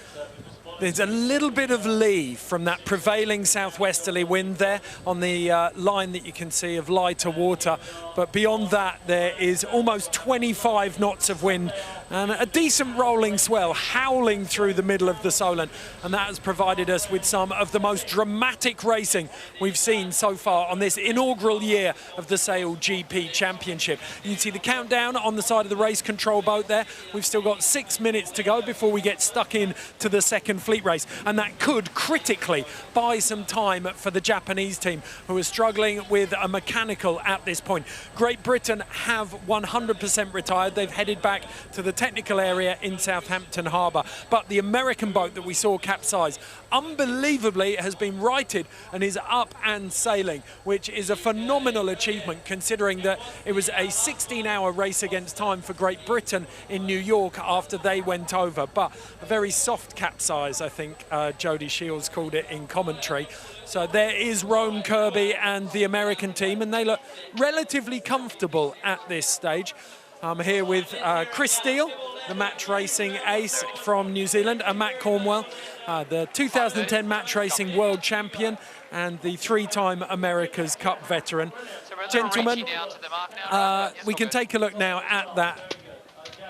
There's a little bit of lee from that prevailing southwesterly wind there on the line that you can see of lighter water. But beyond that, there is almost 25 knots of wind and a decent rolling swell howling through the middle of the Solent. And that has provided us with some of the most dramatic racing we've seen so far on this inaugural year of the SailGP Championship. You can see the countdown on the side of the race control boat there. We've still got 6 minutes to go before we get stuck in to the second fleet race, and that could critically buy some time for the Japanese team, who are struggling with a mechanical at this point. Great Britain have 100% retired. They've headed back to the technical area in Southampton Harbour, but the American boat that we saw capsize unbelievably has been righted and is up and sailing, which is a phenomenal achievement considering that it was a 16-hour race against time for Great Britain in New York after they went over, but a very soft capsize, I think Jody Shields called it in commentary. So there is Roan Kirby and the American team, and they look relatively comfortable at this stage. I'm here with Chris Steele, the match racing ace from New Zealand, and Matt Cornwell, the 2010 match racing world champion and the 3-time America's Cup veteran. Gentlemen, we can take a look now at that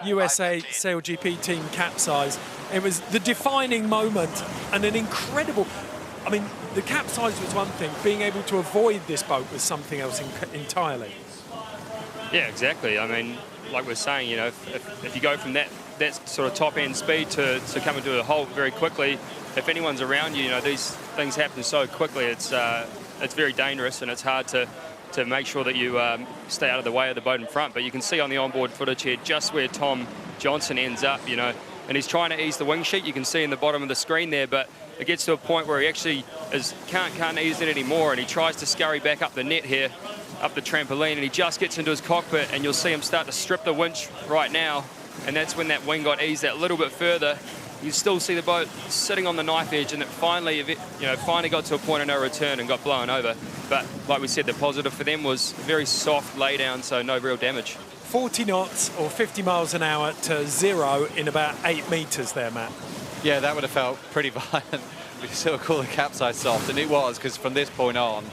USA SailGP team capsize. It was the defining moment and an incredible, I mean, the capsize was one thing, being able to avoid this boat was something else entirely. Yeah, exactly. I mean, like we're saying, if you go from that sort of top end speed to coming to a halt very quickly, if anyone's around you, these things happen so quickly, it's very dangerous, and it's hard to to make sure that you stay out of the way of the boat in front. But you can see on the onboard footage here just where Tom Johnson ends up, you know, and he's trying to ease the wing sheet. You can see in the bottom of the screen there, but it gets to a point where he actually can't ease it anymore, and he tries to scurry back up the net here, up the trampoline, and he just gets into his cockpit, and you'll see him start to strip the winch right now, and that's when that wing got eased that little bit further. You still see the boat sitting on the knife edge, and it finally got to a point of no return and got blown over. But like we said, the positive for them was very soft laydown, so no real damage. 40 knots or 50 miles an hour to 0 in about 8 meters there, Matt. Yeah, that would have felt pretty violent. We still call the capsize soft, and it was, because from this point on,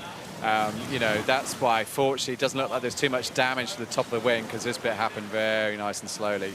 you know, that's why, fortunately, it doesn't look like there's too much damage to the top of the wing, because this bit happened very nice and slowly.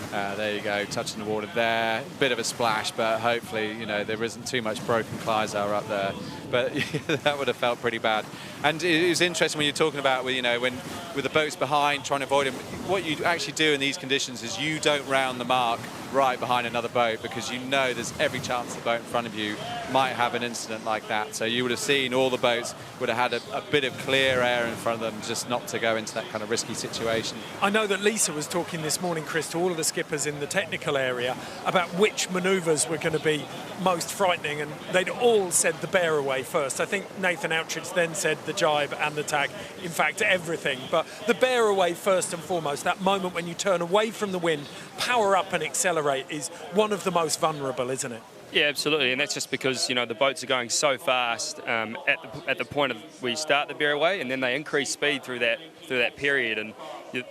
There you go, touching the water there. Bit of a splash, but hopefully, you know, there isn't too much broken Clydesdale up there. But that would have felt pretty bad. And it was interesting when you're talking about, you know, with the boats behind, trying to avoid them. What you actually do in these conditions is you don't round the mark right behind another boat, because you know there's every chance the boat in front of you might have an incident like that. So you would have seen all the boats would have had a bit of clear air in front of them, just not to go into that kind of risky situation. I know that Lisa was talking this morning, Chris, to all of the skippers in the technical area about which manoeuvres were going to be most frightening, and they'd all said the bear away first. I think Nathan Outridge then said the jibe and the tag, in fact everything, but the bear away first and foremost. That moment when you turn away from the wind, power up and accelerate is one of the most vulnerable, isn't it? Yeah, absolutely, and that's just because, you know, the boats are going so fast at the point of where you start the bear away, and then they increase speed through that period, and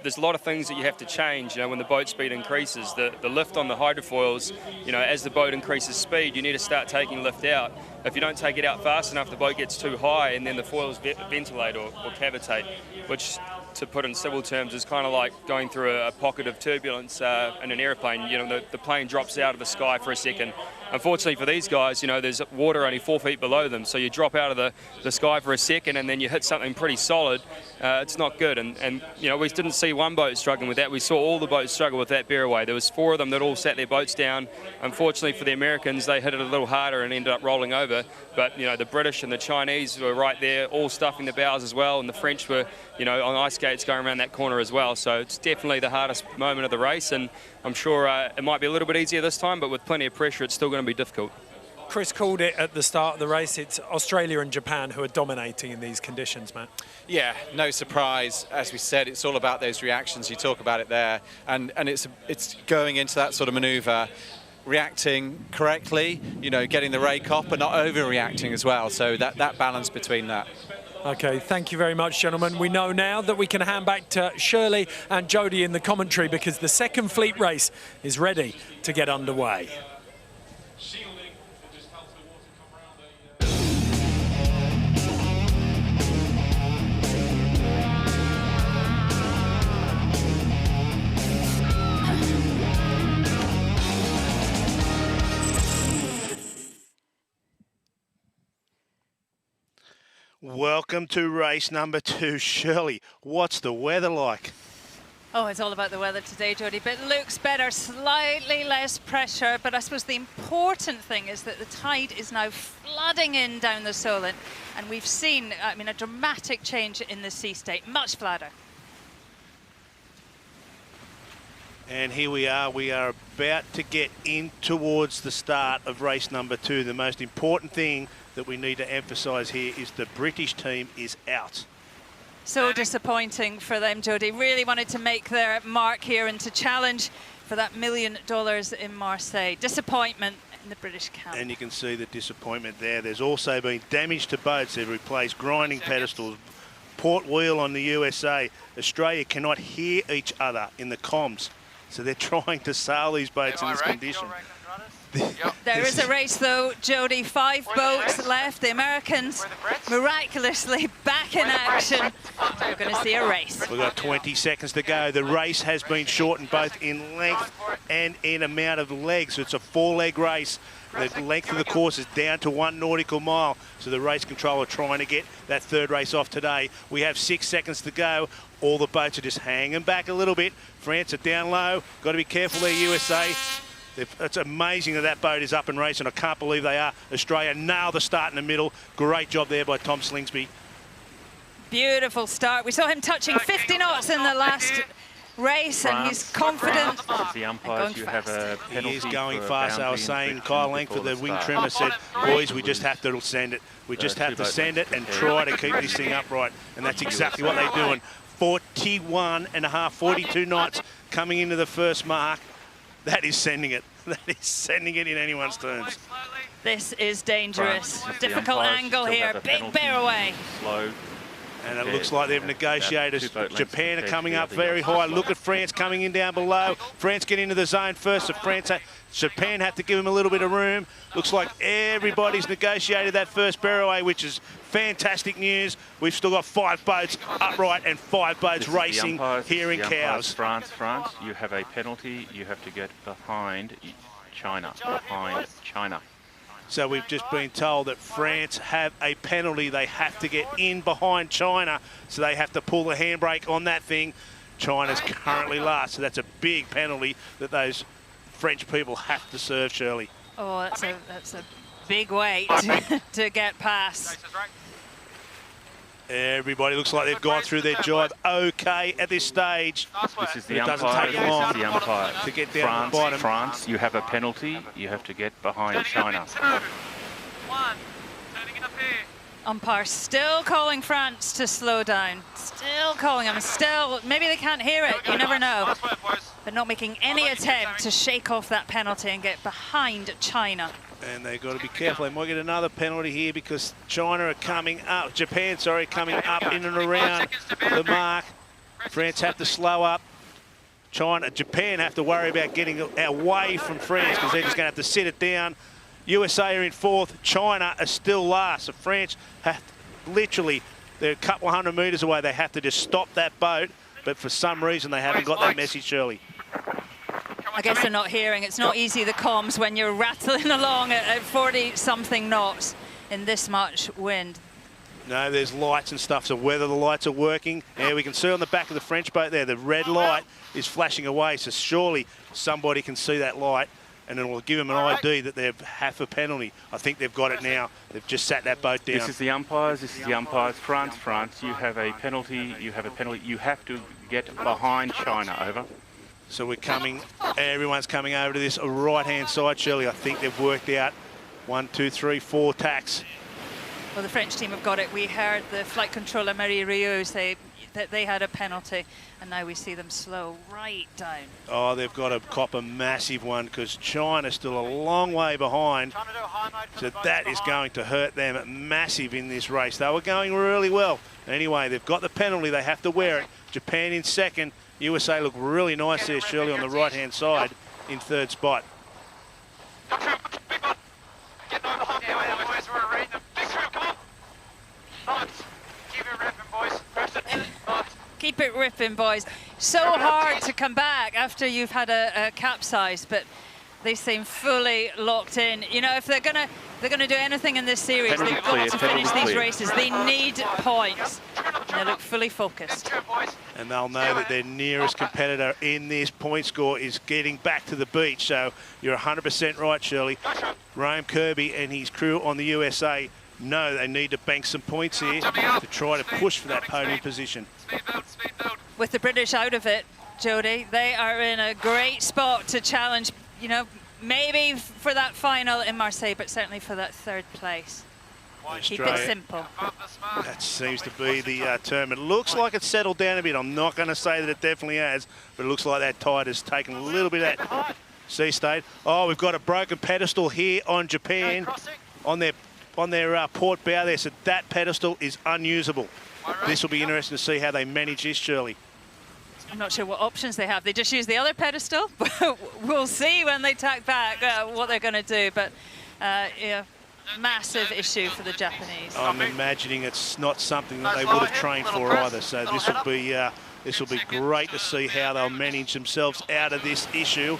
there's a lot of things that you have to change. You know, when the boat speed increases, the lift on the hydrofoils, you know, as the boat increases speed, you need to start taking lift out. If you don't take it out fast enough, the boat gets too high, and then the foils ventilate or cavitate, which, to put in civil terms, is kind of like going through a pocket of turbulence in an airplane. You know, the plane drops out of the sky for a second. Unfortunately for these guys, you know, there's water only 4 feet below them, so you drop out of the sky for a second and then you hit something pretty solid. It's not good, and you know, we didn't see one boat struggling with that. We saw all the boats struggle with that bear away. There was 4 of them that all sat their boats down. Unfortunately for the Americans, they hit it a little harder and ended up rolling over. But you know, the British and the Chinese were right there, all stuffing the bows as well, and the French were, you know, on ice skates going around that corner as well. So it's definitely the hardest moment of the race, and I'm sure it might be a little bit easier this time, but with plenty of pressure, it's still going to be difficult. Chris called it at the start of the race. It's Australia and Japan who are dominating in these conditions, Matt. Yeah, no surprise. As we said, it's all about those reactions. You talk about it there, and it's going into that sort of manoeuvre, reacting correctly, you know, getting the rake off, but not overreacting as well. So that balance between that. Okay, thank you very much, gentlemen. We know now that we can hand back to Shirley and Jody in the commentary, because the second fleet race is ready to get underway. Welcome to race number 2. Shirley, what's the weather like? Oh, it's all about the weather today, Jody, but it looks better, slightly less pressure, but I suppose the important thing is that the tide is now flooding in down the Solent, and we've seen, I mean, a dramatic change in the sea state, much flatter. And here we are about to get in towards the start of race number 2. The most important thing that we need to emphasise here is the British team is out. So disappointing for them, Jody. Really wanted to make their mark here and to challenge for that $1 million in Marseille. Disappointment in the British camp. And you can see the disappointment there. There's also been damage to boats. They've replaced grinding pedestals, port wheel on the USA. Australia cannot hear each other in the comms, so they're trying to sail these boats in this condition. There is a race though, Jody. 5 boats left. The Americans miraculously back in action. We're going to see a race. We've got 20 seconds to go. The race has been shortened both in length and in amount of legs. So it's a 4-leg race. The length of the course is down to 1 nautical mile. So the race controller trying to get that third race off today. We have 6 seconds to go. All the boats are just hanging back a little bit. France are down low. Got to be careful there, USA. It's amazing that boat is up and racing. I can't believe they are. Australia nailed the start in the middle. Great job there by Tom Slingsby. Beautiful start. We saw him touching 50 knots in the last race, and he's confident. The umpires, you have a penalty. He is going fast. I was saying, Kyle Langford, the wing trimmer, said, boys, we just have to send it. We just have to send it and try to keep this thing upright. And that's exactly what they're doing. 41.5, 42 knots coming into the first mark. That is sending it. That is sending it in anyone's terms. This is dangerous. Difficult angle here. Big bear away. Slow. And it looks like they've negotiated. Japan are coming up very high. Look at France coming in down below. France get into the zone first. So Japan have to give them a little bit of room. Looks like everybody's negotiated that first bear away, which is fantastic news. We've still got 5 boats upright and 5 boats racing here in Cowes. France, you have a penalty. You have to get behind China. Behind China. So we've just been told that France have a penalty. They have to get in behind China, so they have to pull the handbrake on that thing. China's currently last, so that's a big penalty that those French people have to serve, Shirley. Oh, that's a big weight to get past. Everybody looks like they've gone through their job okay at this stage. This is the it doesn't umpire. take long This is the umpire. to get down to the bottom. France, you have a penalty. You have to get behind China. Umpire still calling France to slow down. Still calling them. Still, maybe they can't hear it. You never know. But not making any attempt to shake off that penalty and get behind China. And they've got to be careful. They might get another penalty here because China are coming up. Japan, sorry, coming up in and around the mark. France have to slow up. Japan have to worry about getting away from France because they're just going to have to sit it down. USA are in 4th. China are still last. So France have literally, they're a couple of 100 metres away. They have to just stop that boat. But for some reason, they haven't got that message, Shirley. I guess they're not hearing. It's not easy, the comms, when you're rattling along at 40-something knots in this much wind. No, there's lights and stuff, so whether the lights are working, yeah, we can see on the back of the French boat there, the red light is flashing away, so surely somebody can see that light, and it will give them an ID that they've half a penalty. I think they've got it now. They've just sat that boat down. This is the umpires. This is the umpires. France, you have a penalty. You have a penalty. You have to get behind China. Over. So we're coming, everyone's coming over to this right-hand side, Shirley. I think they've worked out 1, 2, 3, 4 tacks. Well, the French team have got it. We heard the flight controller, Marie Rieu, say that they had a penalty, and now we see them slow right down. Oh, they've got to cop a massive one because China's still a long way behind. So that is going to hurt them massive in this race. They were going really well. Anyway, they've got the penalty. They have to wear it. Japan in 2nd. USA look really nice there, Shirley, on the right-hand side in 3rd spot. Keep it ripping, boys. So hard to come back after you've had a capsize, but they seem fully locked in. You know, if they're gonna do anything in this series, they've got to finish these races. They need points. And they look fully focused. And they'll know that their nearest competitor in this point score is getting back to the beach. So you're 100% right, Shirley. Rome Kirby and his crew on the USA know they need to bank some points here to try to push for that podium position. With the British out of it, Jody, they are in a great spot to challenge, you know, maybe for that final in Marseille, but certainly for that 3rd place. Keep it simple. That seems to be the term. It looks like it's settled down a bit. I'm not going to say that it definitely has, but it looks like that tide has taken a little bit of that sea state. Oh, we've got a broken pedestal here on Japan, on their port bow there, so that pedestal is unusable. This will be interesting to see how they manage this, Shirley. I'm not sure what options they have. They just use the other pedestal. We'll see when they tack back what they're going to do. But yeah, massive issue for the Japanese. I'm imagining it's not something that they would have trained for either. So this will be great to see how they'll manage themselves out of this issue.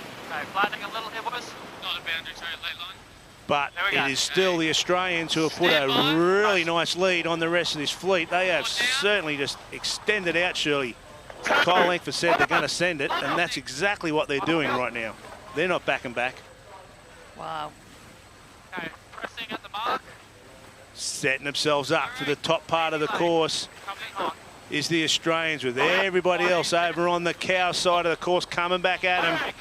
But it is still the Australians who have put a really nice lead on the rest of this fleet. They have certainly just extended out, Shirley. Kyle Langford said they're going to send it, and that's exactly what they're doing right now. They're not backing back. Wow. Okay, pressing at the mark. Setting themselves up for the top part of the course is the Australians, with everybody else over on the Cowes side of the course coming back at them.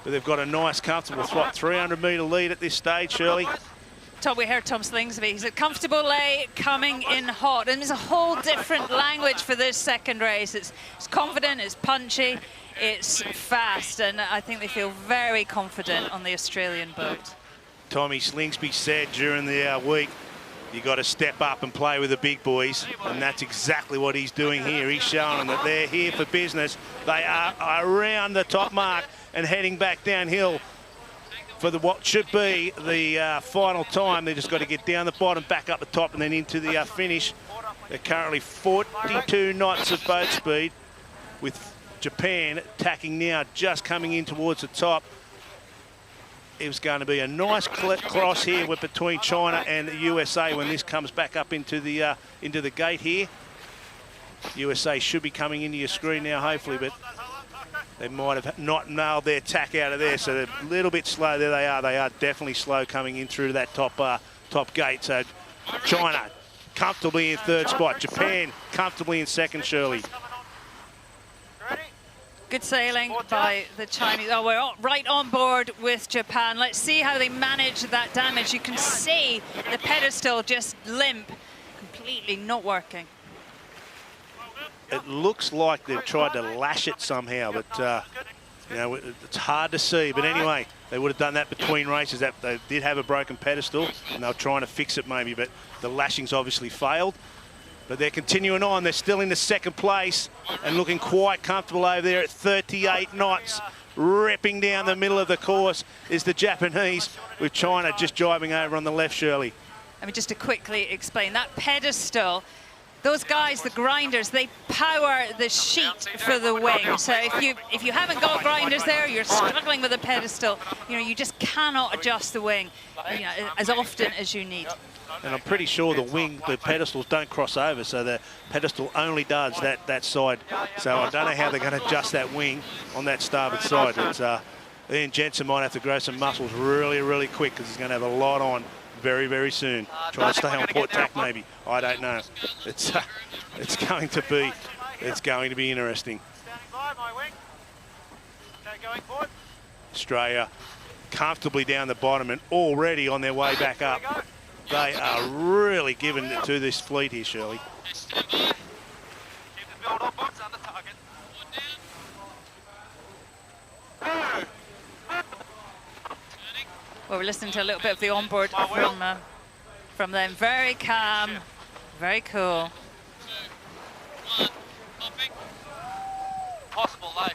But they've got a nice, comfortable 300-metre lead at this stage, Shirley. Tom, we heard Tom Slingsby. He's a comfortable lay coming in hot. And there's a whole different language for this second race. It's confident, it's punchy, it's fast. And I think they feel very confident on the Australian boat. Tommy Slingsby said during the week, you got to step up and play with the big boys, and that's exactly what he's doing here. He's showing them that they're here for business. They are around the top mark and heading back downhill for what should be the final time. They just got to get down the bottom, back up the top, and then into the finish. They're currently 42 knots of boat speed, with Japan tacking now, just coming in towards the top. It was going to be a nice cross here between China and the USA when this comes back up into the gate here. USA should be coming into your screen now, hopefully, but they might have not nailed their tack out of there, so they're a little bit slow. There they are. They are definitely slow coming in through that top gate. So China comfortably in third spot. Japan comfortably in second, Shirley. Good sailing by the Chinese. Oh, we're right on board with Japan. Let's see how they manage that damage. You can see the pedestal just limp, completely not working. It looks like they've tried to lash it somehow, but you know, it's hard to see. But anyway, they would have done that between races. That they did have a broken pedestal, and they were trying to fix it maybe, but the lashings obviously failed. But they're continuing on. They're still in the second place and looking quite comfortable over there at 38 knots. Ripping down the middle of the course is the Japanese, with China just driving over on the left, Shirley. I mean, just to quickly explain, that pedestal, those guys, the grinders, they power the sheet for the wing. So if you haven't got grinders there, you're struggling with the pedestal. You know, you just cannot adjust the wing, you know, as often as you need. And I'm pretty sure the pedestals don't cross over, so the pedestal only does that side. So I don't know how they're going to adjust that wing on that starboard side. It's, Ian Jensen might have to grow some muscles really, really quick, because he's going to have a lot on very, very soon. Try to stay on port tack, maybe. I don't know. It's going to be interesting. Australia comfortably down the bottom and already on their way back up. They are really giving it to this fleet here, Shirley. Well, we're listening to a little bit of the onboard from them. Very calm, very cool. Possible low.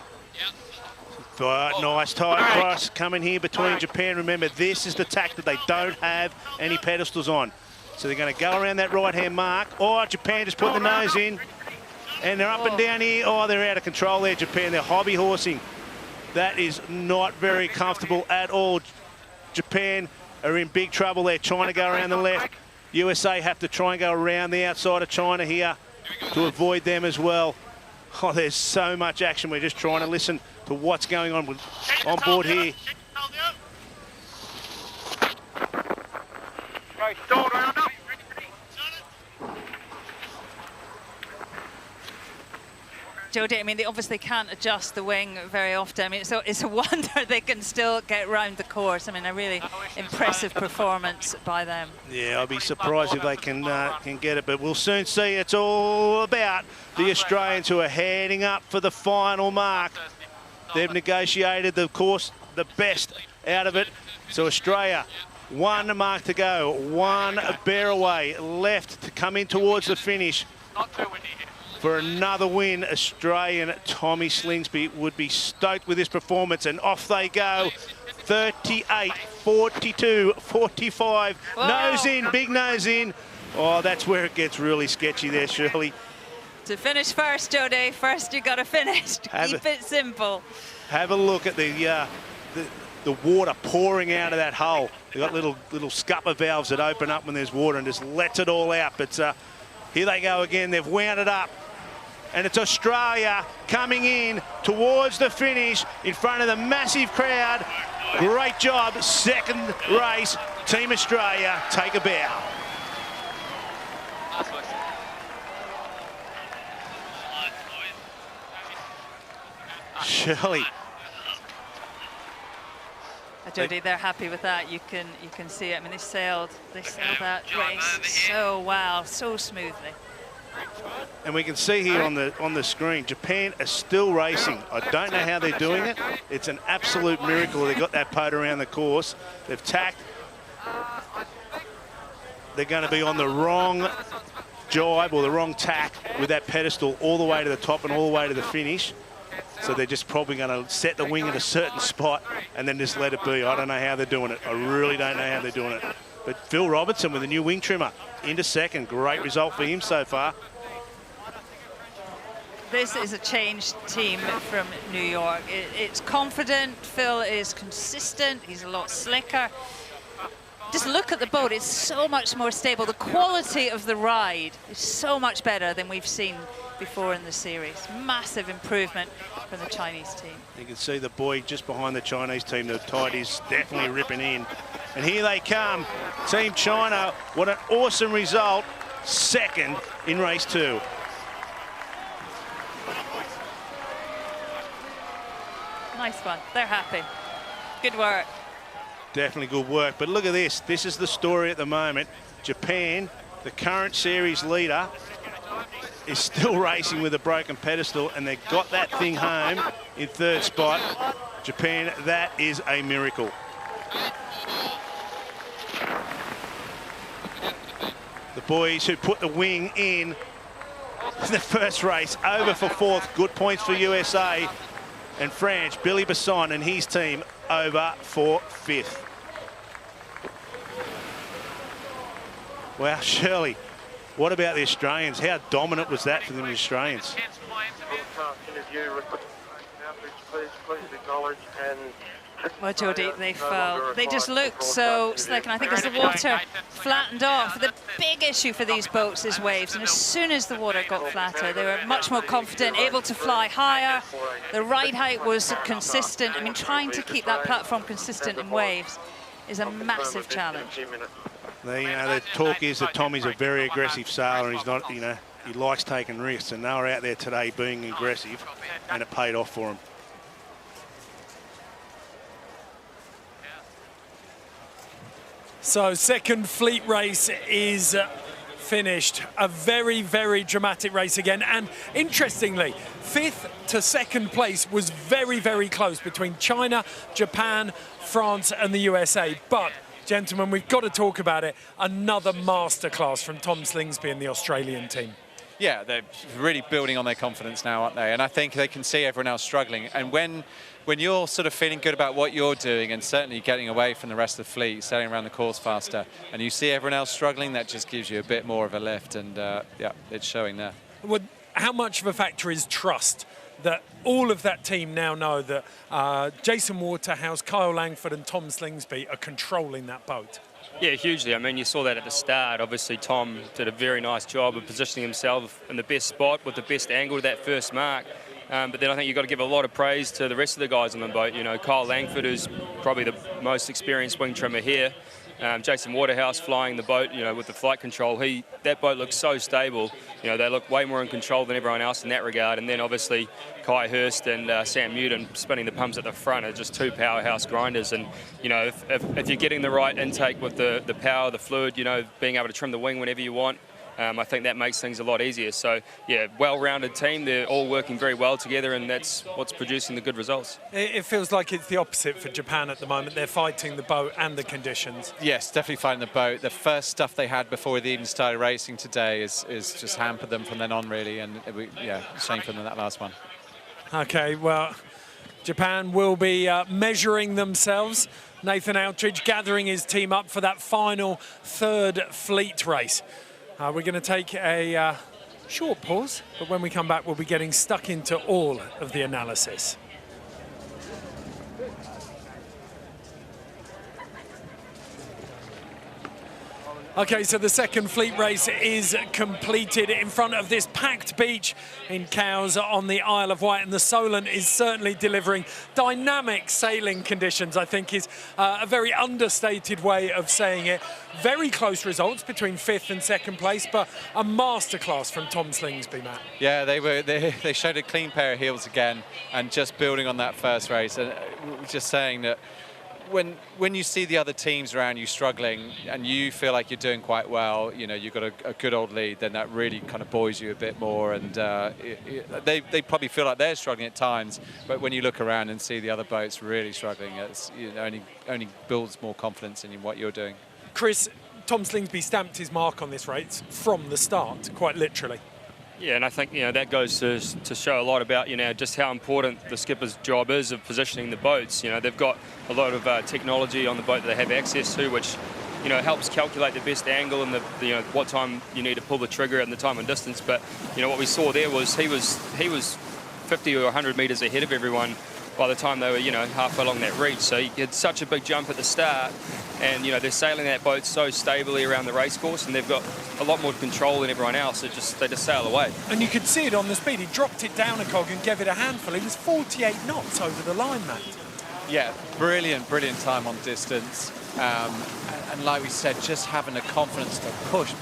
Nice tight cross coming here between Japan. Remember, this is the tack that they don't have any pedestals on. So they're going to go around that right-hand mark. Oh, Japan just put the nose in. And they're up and down here. Oh, they're out of control there, Japan. They're hobby horsing. That is not very comfortable at all. Japan are in big trouble there, trying to go around the left. USA have to try and go around the outside of China here to avoid them as well. Oh, there's so much action. We're just trying to listen to what's going on board here. Jodie, I mean, they obviously can't adjust the wing very often. I mean, it's a wonder they can still get round the course. I mean, a really impressive performance by them. Yeah, I'll be surprised if they can get it, but we'll soon see. It's all about the Australians who are heading up for the final mark. They've negotiated, of course, the best out of it. So Australia, one mark to go, one bear away left to come in towards the finish. For another win, Australian Tommy Slingsby would be stoked with this performance, and off they go. 38, 42, 45, wow. Nose in, big nose in. Oh, that's where it gets really sketchy there, Shirley. To finish first, Jodie, first you got to finish. Keep it simple. Have a look at the water pouring out of that hull. They've got little scupper valves that open up when there's water and just lets it all out. But here they go again. They've wound it up. And it's Australia coming in towards the finish in front of the massive crowd. Great job, second race. Team Australia, take a bow. Shirley. Jodie, they're happy with that. You can see it. I mean, they sailed that race so well, so smoothly. And we can see here on the screen, Japan are still racing. I don't know how they're doing it. It's an absolute miracle. They got that boat around the course. They've tacked. They're going to be on the wrong jibe or the wrong tack with that pedestal all the way to the top and all the way to the finish. So they're just probably going to set the wing at a certain spot and then just let it be. I don't know how they're doing it. I really don't know how they're doing it. But Phil Robertson with a new wing trimmer into second. Great result for him so far. This is a changed team from New York. It's confident. Phil is consistent. He's a lot slicker. Just look at the boat. It's so much more stable. The quality of the ride is so much better than we've seen before in the series. Massive improvement from the Chinese team. You can see the buoy just behind the Chinese team. The tide is definitely ripping in. And here they come. Team China, what an awesome result. Second in race 2. Nice one. They're happy. Good work. Definitely good work. But look at this. This is the story at the moment. Japan, the current series leader, is still racing with a broken pedestal, and they got that thing home in 3rd spot. Japan, that is a miracle. The boys who put the wing in the first race over for 4th. Good points for USA. And France, Billy Besson and his team over for 5th. Wow, Shirley, what about the Australians? How dominant was that for the Australians? Well, Jodie, they just looked so slick, and I think as the water flattened off, the big issue for these boats is waves, and as soon as the water got flatter, they were much more confident, able to fly higher. The ride height was consistent. I mean, trying to keep that platform consistent in waves is a massive challenge. The talk is that Tommy's a very aggressive sailor, and he's not, he likes taking risks, and they were out there today being aggressive, and it paid off for him. So second fleet race is finished. A very, very dramatic race again. And interestingly, 5th to 2nd place was very, very close between China, Japan, France and the USA. But, gentlemen, we've got to talk about it. Another masterclass from Tom Slingsby and the Australian team. Yeah, they're really building on their confidence now, aren't they? And I think they can see everyone else struggling. And when you're sort of feeling good about what you're doing and certainly getting away from the rest of the fleet, sailing around the course faster, and you see everyone else struggling, that just gives you a bit more of a lift. And yeah, it's showing there. Well, how much of a factor is trust? That all of that team now know that Jason Waterhouse, Kyle Langford and Tom Slingsby are controlling that boat. Yeah, hugely. I mean, you saw that at the start. Obviously, Tom did a very nice job of positioning himself in the best spot with the best angle to that first mark. But then I think you've got to give a lot of praise to the rest of the guys on the boat. You know, Kyle Langford, who's probably the most experienced wing trimmer here. Jason Waterhouse flying the boat, with the flight control. That boat looks so stable. They look way more in control than everyone else in that regard. And then obviously Kai Hurst and Sam Newton spinning the pumps at the front are just 2 powerhouse grinders. And if you're getting the right intake with the power, the fluid, being able to trim the wing whenever you want, I think that makes things a lot easier. So, yeah, well-rounded team. They're all working very well together, and that's what's producing the good results. It feels like it's the opposite for Japan at the moment. They're fighting the boat and the conditions. Yes, definitely fighting the boat. The first stuff they had before they even started racing today is just hampered them from then on, really. And, shame for them that last one. OK, well, Japan will be measuring themselves. Nathan Outridge gathering his team up for that final 3rd fleet race. We're going to take a short pause, but when we come back, we'll be getting stuck into all of the analysis. Okay, so the second fleet race is completed in front of this packed beach in Cowes on the Isle of Wight, and the Solent is certainly delivering dynamic sailing conditions, I think is a very understated way of saying it. Very close results between 5th and 2nd place, but a masterclass from Tom Slingsby, Matt. Yeah, they showed a clean pair of heels again, and just building on that first race, and just saying that when you see the other teams around you struggling and you feel like you're doing quite well, you know, you've got a good old lead, then that really kind of buoys you a bit more, and they probably feel like they're struggling at times, but when you look around and see the other boats really struggling, it's, you know, only builds more confidence in what you're doing. Chris, Tom Slingsby stamped his mark on this race from the start, quite literally. Yeah, and I think, you know, that goes to show a lot about, you know, just how important the skipper's job is of positioning the boats. You know, they've got a lot of technology on the boat that they have access to, which, you know, helps calculate the best angle and you know, what time you need to pull the trigger and the time and distance. But, you know, what we saw there was he was 50 or 100 metres ahead of everyone by the time they were, you know, halfway along that reach. So he had such a big jump at the start, and, you know, they're sailing that boat so stably around the race course, and they've got a lot more control than everyone else. They just sail away. And you could see it on the speed. He dropped it down a cog and gave it a handful. He was 48 knots over the line, Matt. Yeah, brilliant time on distance. And like we said, just having the confidence to push.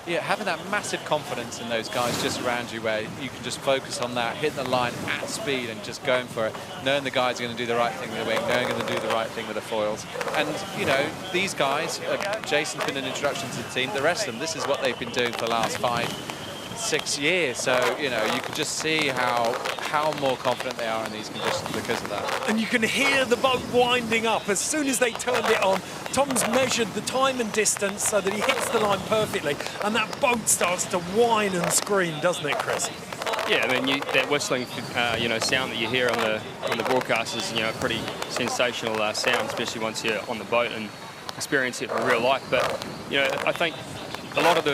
Yeah, having that massive confidence in those guys just around you, where you can just focus on that, hitting the line at speed and just going for it, knowing the guys are going to do the right thing with the wing, knowing they're going to do the right thing with the foils. And, you know, these guys, Jason's been an introduction to the team, the rest of them, this is what they've been doing for the last 5-6 years. So, you know, you can just see how more confident they are in these conditions because of that. And you can hear the boat winding up. As soon as they turned it on, Tom's measured the time and distance so that he hits the line perfectly, and that boat starts to whine and scream, doesn't it, Chris? Yeah, I mean, that whistling, you know, sound that you hear on the broadcast is, you know, a pretty sensational sound, especially once you're on the boat and experience it in real life. But, you know, I think a lot of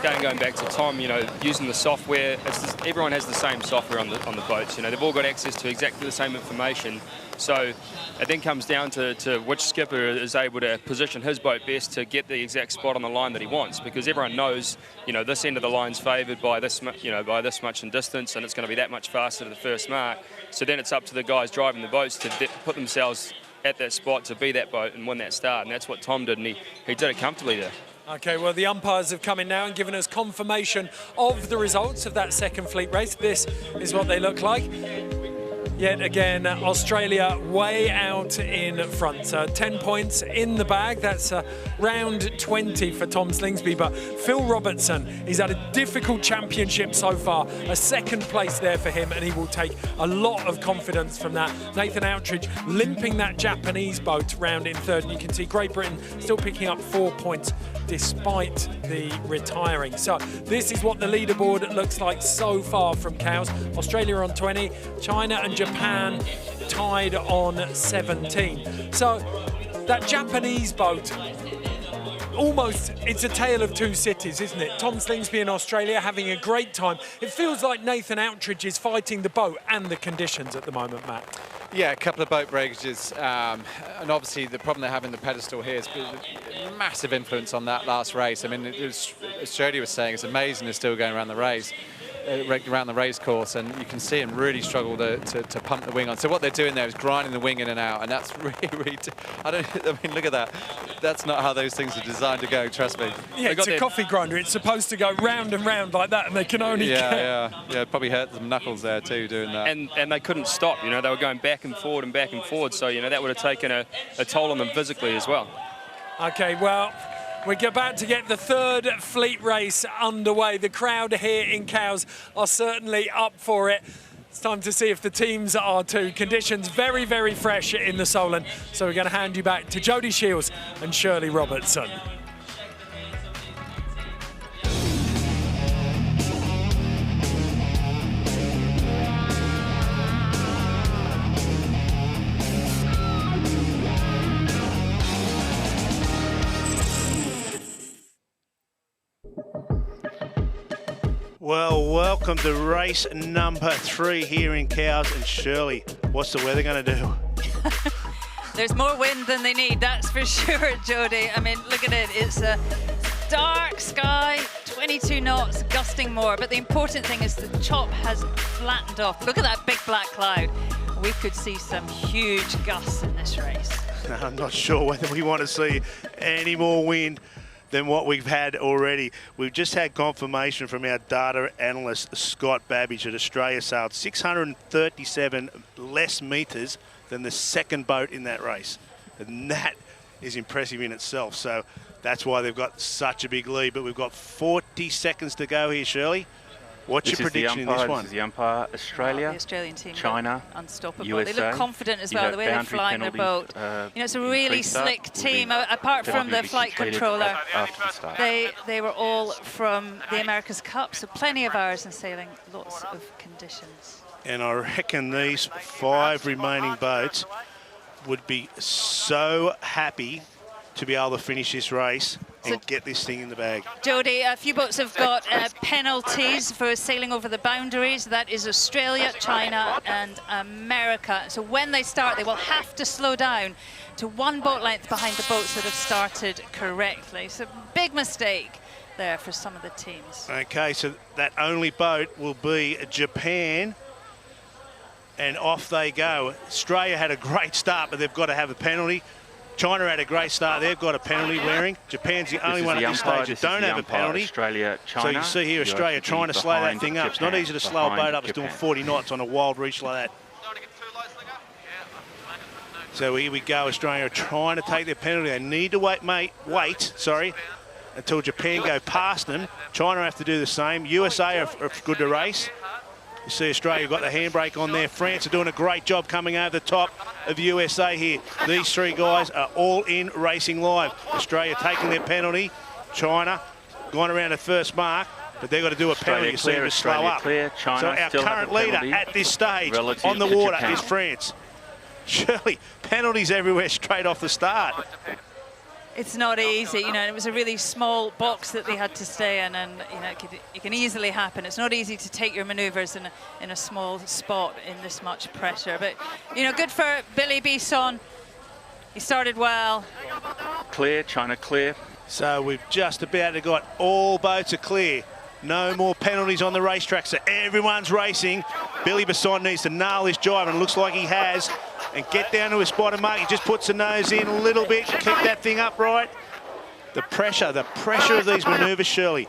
going back to Tom, you know, using the software, everyone has the same software on the boats. You know, they've all got access to exactly the same information. So it then comes down to which skipper is able to position his boat best to get the exact spot on the line that he wants, because everyone knows, you know, this end of the line's favoured by this, you know, by this much in distance, and it's going to be that much faster to the first mark. So then it's up to the guys driving the boats to put themselves at that spot to be that boat and win that start, and that's what Tom did, and he did it comfortably there. Okay, well, the umpires have come in now and given us confirmation of the results of that second fleet race. This is what they look like. Yet again, Australia way out in front. 10 points in the bag. That's round 20 for Tom Slingsby. But Phil Robertson, he's had a difficult championship so far. A second place there for him, and he will take a lot of confidence from that. Nathan Outridge limping that Japanese boat round in third. And you can see Great Britain still picking up 4 points despite the retiring. So this is what the leaderboard looks like so far from Cowes. Australia on 20, China and Japan tied on 17. So that Japanese boat, almost, it's a tale of two cities, isn't it? Tom Slingsby in Australia having a great time. It feels like Nathan Outridge is fighting the boat and the conditions at the moment, Matt. Yeah, a couple of boat breakages, and obviously the problem they have in the pedestal here is massive influence on that last race. I mean, as Jody was saying, it's amazing they're still going around the race. Around the race course, and you can see him really struggle to pump the wing on. So what they're doing there is grinding the wing in and out, and that's really I mean, look at that. That's not how those things are designed to go, trust me. Yeah, it's a coffee grinder. It's supposed to go round and round like that, and they can only Yeah, probably hurt some knuckles there too doing that. And they couldn't stop, you know, they were going back and forward, so, you know, that would have taken a toll on them physically as well. Okay, well, we're about to get the third fleet race underway. The crowd here in Cowes are certainly up for it. It's time to see if the teams are too. Conditions very, very fresh in the Solent. So we're going to hand you back to Jody Shields and Shirley Robertson. Well, welcome to race number 3 here in Cowes. And Shirley, what's the weather going to do? There's more wind than they need, that's for sure, Jody. I mean, look at it. It's dark sky, 22 knots, gusting more. But the important thing is the chop has flattened off. Look at that big black cloud. We could see some huge gusts in this race. I'm not sure whether we want to see any more wind than what we've had already. We've just had confirmation from our data analyst, Scott Babbage, that Australia sailed 637 less metres than the second boat in that race. And that is impressive in itself. So that's why they've got such a big lead. But we've got 40 seconds to go here, Shirley. What's your prediction in this one? This is the umpire. Australia, the Australian team, China, unstoppable. USA. They look confident as well, the way they're flying their boat. It's a really slick team, apart from the flight controller. They were all from the America's Cup, so plenty of hours in sailing, lots of conditions. And I reckon these 5 remaining boats would be so happy to be able to finish this race and get this thing in the bag. Jodie, a few boats have got penalties for sailing over the boundaries. That is Australia, China and America. So when they start, they will have to slow down to 1 boat length behind the boats that have started correctly. So big mistake there for some of the teams. Okay, so that only boat will be Japan, and off they go. Australia had a great start, but they've got to have a penalty. China had a great start. They've got a penalty wearing. Japan's the only one at this stage that don't have a penalty. Australia, China. So you see here Australia trying to slow that thing up. It's not easy to slow a boat up. It's doing 40 knots on a wild reach like that. So here we go. Australia are trying to take their penalty. They need to wait until Japan go past them. China have to do the same. USA are good to race. You see Australia got the handbrake on there. France are doing a great job coming over the top of USA here. These 3 guys are all in racing live. Australia taking their penalty. China gone around the first mark, but they've got to do a penalty so to slow up. So our current leader at this stage on the water is France. Surely penalties everywhere straight off the start. It's not easy, you know, it was a really small box that they had to stay in, and you know, it can easily happen. It's not easy to take your manoeuvres in a small spot in this much pressure. But, you know, good for Billy Bisson. He started well. Clear, China clear. So we've just about got all boats are clear. No more penalties on the racetrack, so everyone's racing. Billy Bisson needs to nail his jibe, and it looks like he has, and get down to his bottom mark. He just puts the nose in a little bit, keep that thing upright. The pressure of these manoeuvres, Shirley.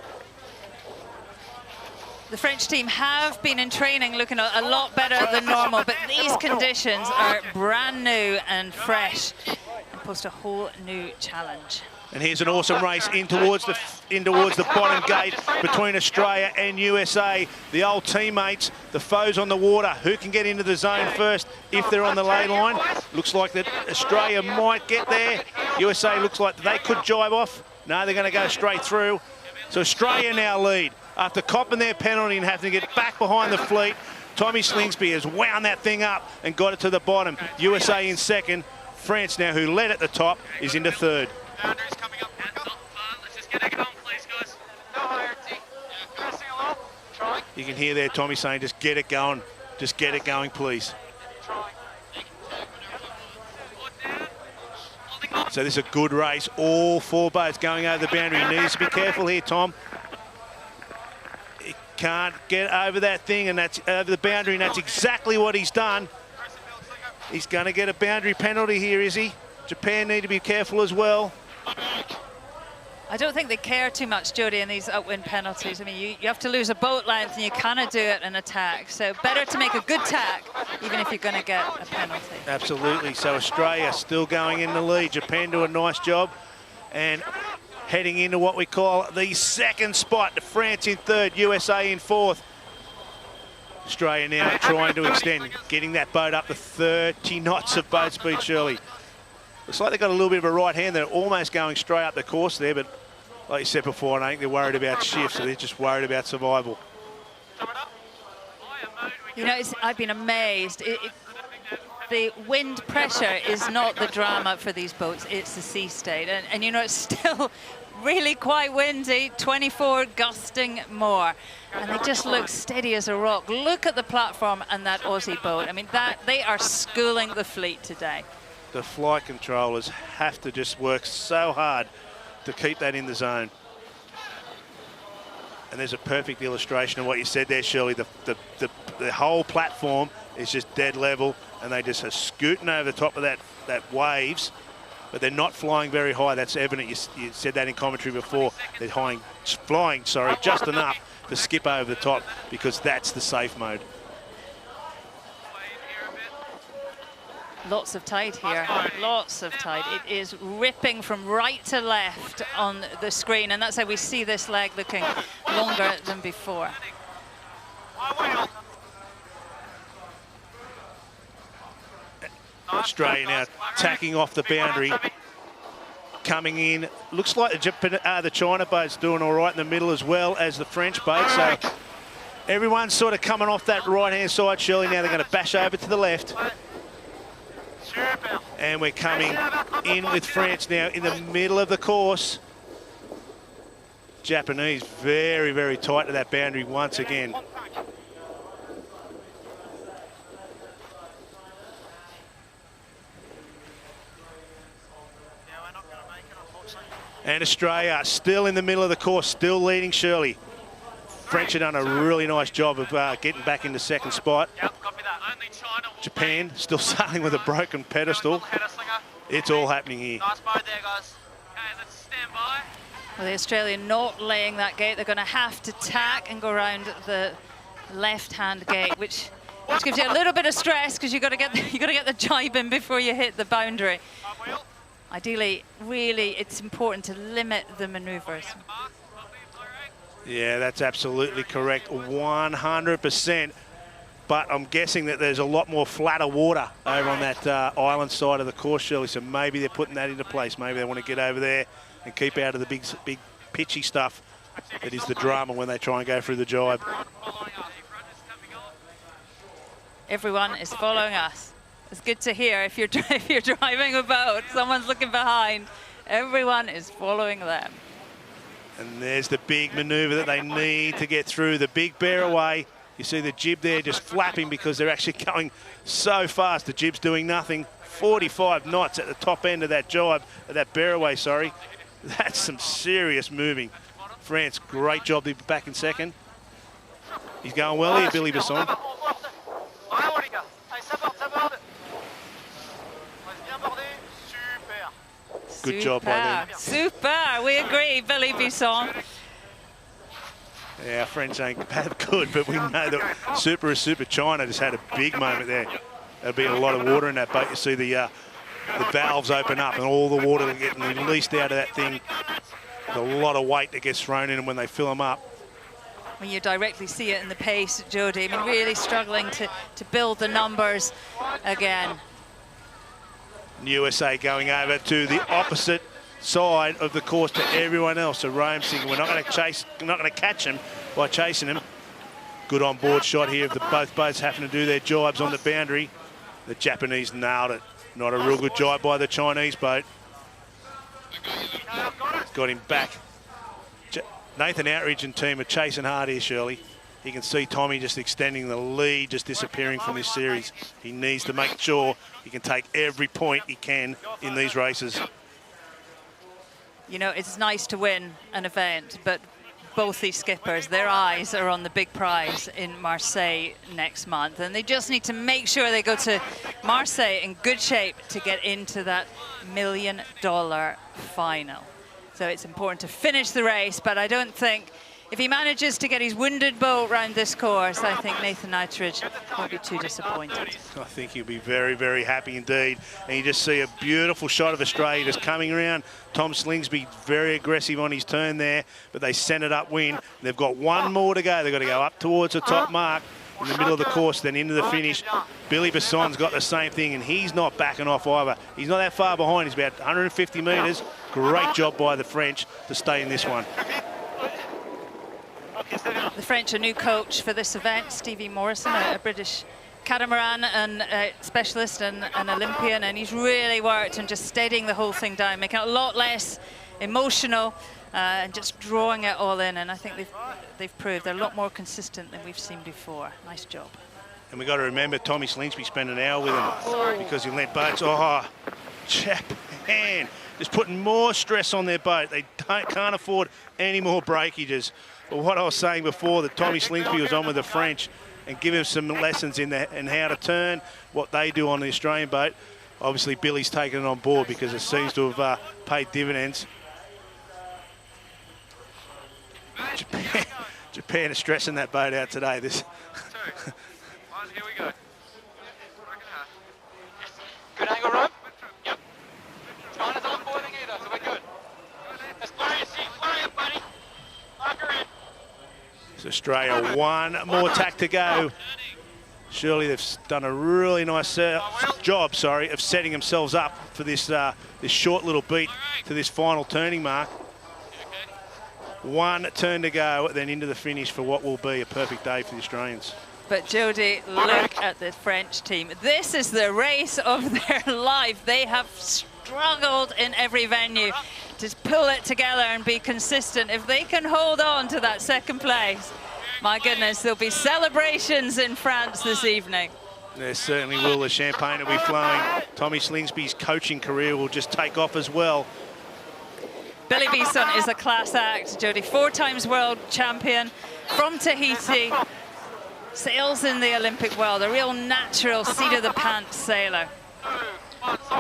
The French team have been in training looking a lot better than normal, but these conditions are brand new and fresh and post a whole new challenge. And here's an awesome race in towards the bottom gate between Australia and USA. The old teammates, the foes on the water. Who can get into the zone first if they're on the lay line? Looks like that Australia might get there. USA looks like they could jibe off. No, they're going to go straight through. So Australia now lead after copping their penalty and having to get back behind the fleet. Tommy Slingsby has wound that thing up and got it to the bottom. USA in second. France now, who led at the top, is into third. Boundaries coming up. Let's just get it going, please, guys. No hierarchy. Pressing along. Trying. You can hear there Tommy saying, just get it going. Just get it going, please. So this is a good race. All 4 boats going over the boundary. He needs to be careful here, Tom. He can't get over that thing, and that's over the boundary, and that's exactly what he's done. He's going to get a boundary penalty here, is he? Japan need to be careful as well. I don't think they care too much, Jodie, in these upwind penalties. I mean, you have to lose a boat length and you cannot do it in attack. So better to make a good tack, even if you're going to get a penalty. Absolutely. So Australia still going in the lead. Japan do a nice job. And heading into what we call the second spot. France in third, USA in fourth. Australia now trying to extend, getting that boat up to 30 knots of boat speed, Shirley. Looks like they've got a little bit of a right hand. They're almost going straight up the course there, but like you said before, I think they're worried about shift, so they're just worried about survival. You know, I've been amazed. The wind pressure is not the drama for these boats, it's the sea state. And you know, it's still really quite windy, 24 gusting more. And they just look steady as a rock. Look at the platform and that Aussie boat. I mean, they are schooling the fleet today. The flight controllers have to just work so hard to keep that in the zone. And there's a perfect illustration of what you said there, Shirley. The whole platform is just dead level, and they just are scooting over the top of that waves, but they're not flying very high. That's evident. You said that in commentary before. They're flying, just enough to skip over the top, because that's the safe mode. Lots of tide here, lots of tide. It is ripping from right to left on the screen, and that's how we see this leg looking longer than before. Australia now tacking off the boundary, coming in. Looks like the China boat's doing all right in the middle, as well as the French boat. So everyone's sort of coming off that right-hand side, Shirley. Now they're going to bash over to the left. And we're coming in with France now in the middle of the course. Japanese very, very tight to that boundary once again. And Australia still in the middle of the course, still leading, Shirley. French have done a really nice job of getting back into second spot. Japan still sailing with a broken pedestal. It's all happening here. Well, the Australian not laying that gate. They're going to have to tack and go around the left-hand gate, which gives you a little bit of stress, because you've got to get the jibe in before you hit the boundary. Ideally, really, it's important to limit the manoeuvres. Yeah, that's absolutely correct, 100%. But I'm guessing that there's a lot more flatter water over on that island side of the course, Shirley, so maybe they're putting that into place. Maybe they want to get over there and keep out of the big pitchy stuff that is the drama when they try and go through the jibe. Everyone is following us. It's good to hear if you're driving a boat, someone's looking behind. Everyone is following them. And there's the big manoeuvre that they need to get through, the big bear away. You see the jib there just flapping because they're actually going so fast. The jib's doing nothing. 45 knots at the top end of that jibe, that bear away, sorry. That's some serious moving. France, great job to be back in second. He's going well here, Billy Besson. Good job by them. Super, we agree, Billy Besson. Yeah, our French ain't that good, but we know that Super China just had a big moment there. There'll be a lot of water in that boat. You see the valves open up and all the water getting released out of that thing. There's a lot of weight that gets thrown in them when they fill them up. When you directly see it in the pace, Jodie, I mean, really struggling to build the numbers again. USA going over to the opposite side of the course to everyone else. So Rome thinking we're not going to catch him by chasing him. Good on board shot here of both boats having to do their jibes on the boundary. The Japanese nailed it. Not a real good jibe by the Chinese boat. Got him back. Nathan Outridge and team are chasing hard here, Shirley. You can see Tommy just extending the lead, just disappearing from this series. He needs to make sure he can take every point he can in these races. You know, it's nice to win an event, but both these skippers, their eyes are on the big prize in Marseille next month, and they just need to make sure they go to Marseille in good shape to get into that $1 million final. So it's important to finish the race, but I don't think, if he manages to get his wounded boat round this course, I think Nathan Outridge won't be too disappointed. I think he'll be very, very happy indeed. And you just see a beautiful shot of Australia just coming around. Tom Slingsby very aggressive on his turn there, but they sent it upwind. They've got one more to go. They've got to go up towards the top mark in the middle of the course, then into the finish. Billy Besson's got the same thing, and he's not backing off either. He's not that far behind. He's about 150 metres. Great job by the French to stay in this one. The French, a new coach for this event, Stevie Morrison, a British catamaran and specialist and an Olympian, and he's really worked on just steadying the whole thing down, making it a lot less emotional and just drawing it all in. And I think they've proved they're a lot more consistent than we've seen before. Nice job. And we've got to remember Tommy Slingsby spent an hour with him because he lent boats. Oh, Japan just putting more stress on their boat. They can't afford any more breakages. But what I was saying before, that Tommy Slingsby was on with the French and give him some lessons in how to turn, what they do on the Australian boat. Obviously, Billy's taken it on board because it seems to have paid dividends. Japan is stressing that boat out today. Here we go. Good angle, Rob? Yep. China's on boarding either, so we're good. Let's fly your seat, fly it, buddy. Locker in. So Australia, one more tack to go. Surely they've done a really nice job, of setting themselves up for this this short little beat to this final turning mark. One turn to go, then into the finish for what will be a perfect day for the Australians. But Jody, look at the French team. This is the race of their life. They have struggled in every venue to pull it together and be consistent. If they can hold on to that second place, my goodness, there'll be celebrations in France this evening. There certainly will. The champagne will be flowing. Tommy Slingsby's coaching career will just take off as well. Billy Bisson is a class act, Jody. 4 times world champion from Tahiti. Sails in the Olympic world, a real natural seat-of-the-pants sailor.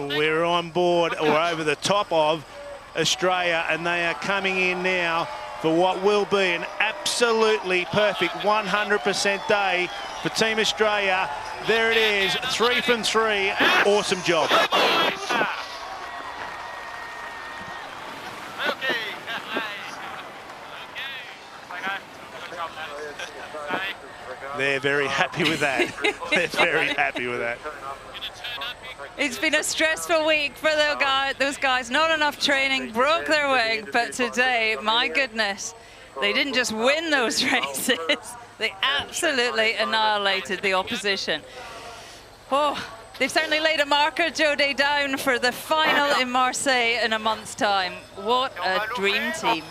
We're on board, or over the top of, Australia, and they are coming in now for what will be an absolutely perfect 100% day for Team Australia. There it is, 3 from 3. Awesome job. They're very happy with that. They're very happy with that. It's been a stressful week for those guys. Not enough training, broke their wing, but today, my goodness, they didn't just win those races, they absolutely annihilated the opposition. Oh, they've certainly laid a marker, Jody, down for the final in Marseille in a month's time. What a dream team.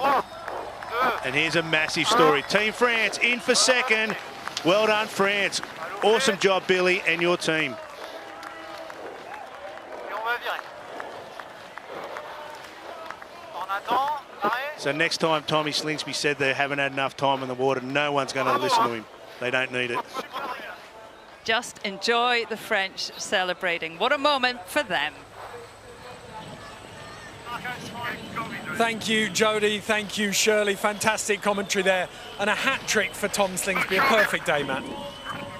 And here's a massive story. Team France in for second. Well done, France. Awesome job, Billy, and your team. So next time Tommy Slingsby said they haven't had enough time in the water, no one's going to listen to him. They don't need it. Just enjoy the French celebrating. What a moment for them. Thank you, Jody. Thank you, Shirley. Fantastic commentary there. And a hat-trick for Tom Slingsby. A perfect day, Matt.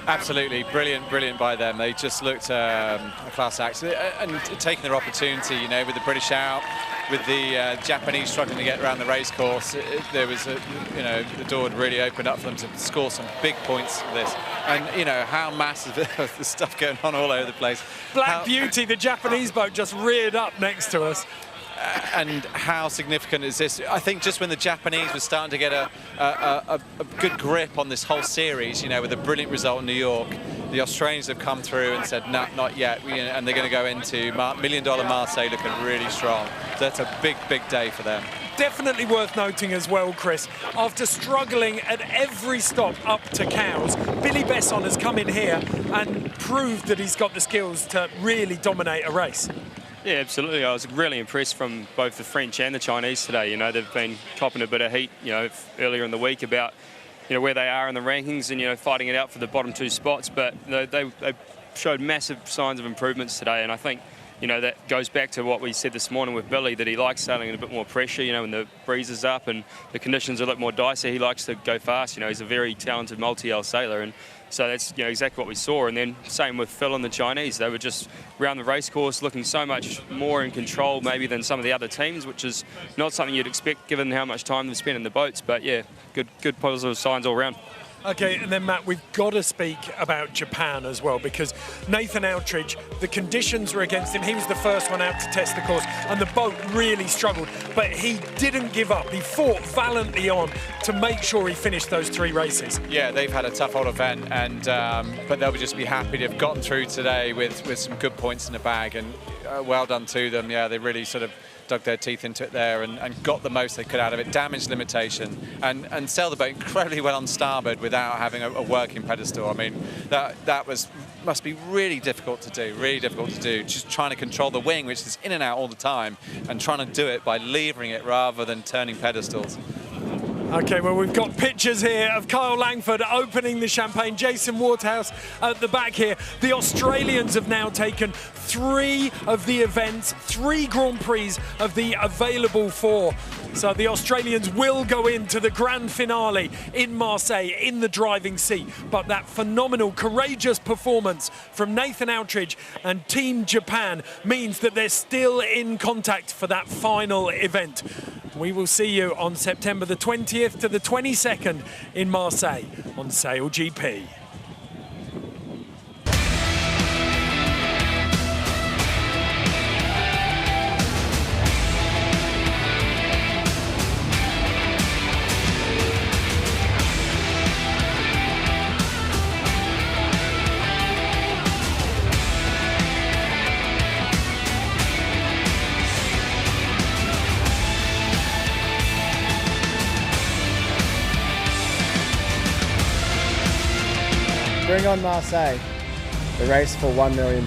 Absolutely. Brilliant by them. They just looked a class act. And taking their opportunity, you know, with the British out, with the Japanese struggling to get around the race course, there was, you know, the door had really opened up for them to score some big points for this. And, you know, how massive the stuff going on all over the place. Black Beauty, the Japanese boat, just reared up next to us. And how significant is this? I think just when the Japanese were starting to get a good grip on this whole series, you know, with a brilliant result in New York, the Australians have come through and said, no, not yet, and they're going to go into $1 million Marseille looking really strong. So that's a big day for them. Definitely worth noting as well, Chris, after struggling at every stop up to Cowes, Billy Besson has come in here and proved that he's got the skills to really dominate a race. Yeah, absolutely. I was really impressed from both the French and the Chinese today. You know, they've been copping a bit of heat, you know, earlier in the week about, you know, where they are in the rankings and, you know, fighting it out for the bottom 2 spots. But they showed massive signs of improvements today. And I think, you know, that goes back to what we said this morning with Billy, that he likes sailing in a bit more pressure, you know, when the breeze is up and the conditions are a little more dicey. He likes to go fast. You know, he's a very talented multi-hull sailor. And so that's, you know, exactly what we saw. And then same with Phil and the Chinese. They were just around the race course looking so much more in control maybe than some of the other teams, which is not something you'd expect given how much time they've spent in the boats. But yeah, good positive signs all around. Okay, and then Matt, we've got to speak about Japan as well, because Nathan Outridge, the conditions were against him. He was the first one out to test the course, and the boat really struggled, but he didn't give up. He fought valiantly on to make sure he finished those 3 races. Yeah, they've had a tough old event, and but they'll just be happy to have gotten through today with some good points in the bag, and well done to them. Yeah, they really sort of dug their teeth into it there and got the most they could out of it. Damage limitation and sailed the boat incredibly well on starboard without having a working pedestal. I mean, that must be really difficult to do. Just trying to control the wing, which is in and out all the time, and trying to do it by levering it rather than turning pedestals. Okay, well, we've got pictures here of Kyle Langford opening the champagne. Jason Waterhouse at the back here. The Australians have now taken 3 of the events, 3 Grand Prix of the available 4. So the Australians will go into the grand finale in Marseille in the driving seat. But that phenomenal, courageous performance from Nathan Outridge and Team Japan means that they're still in contact for that final event. We will see you on September the 20th to the 22nd in Marseille on SailGP. Bring on Marseille, the race for $1 million.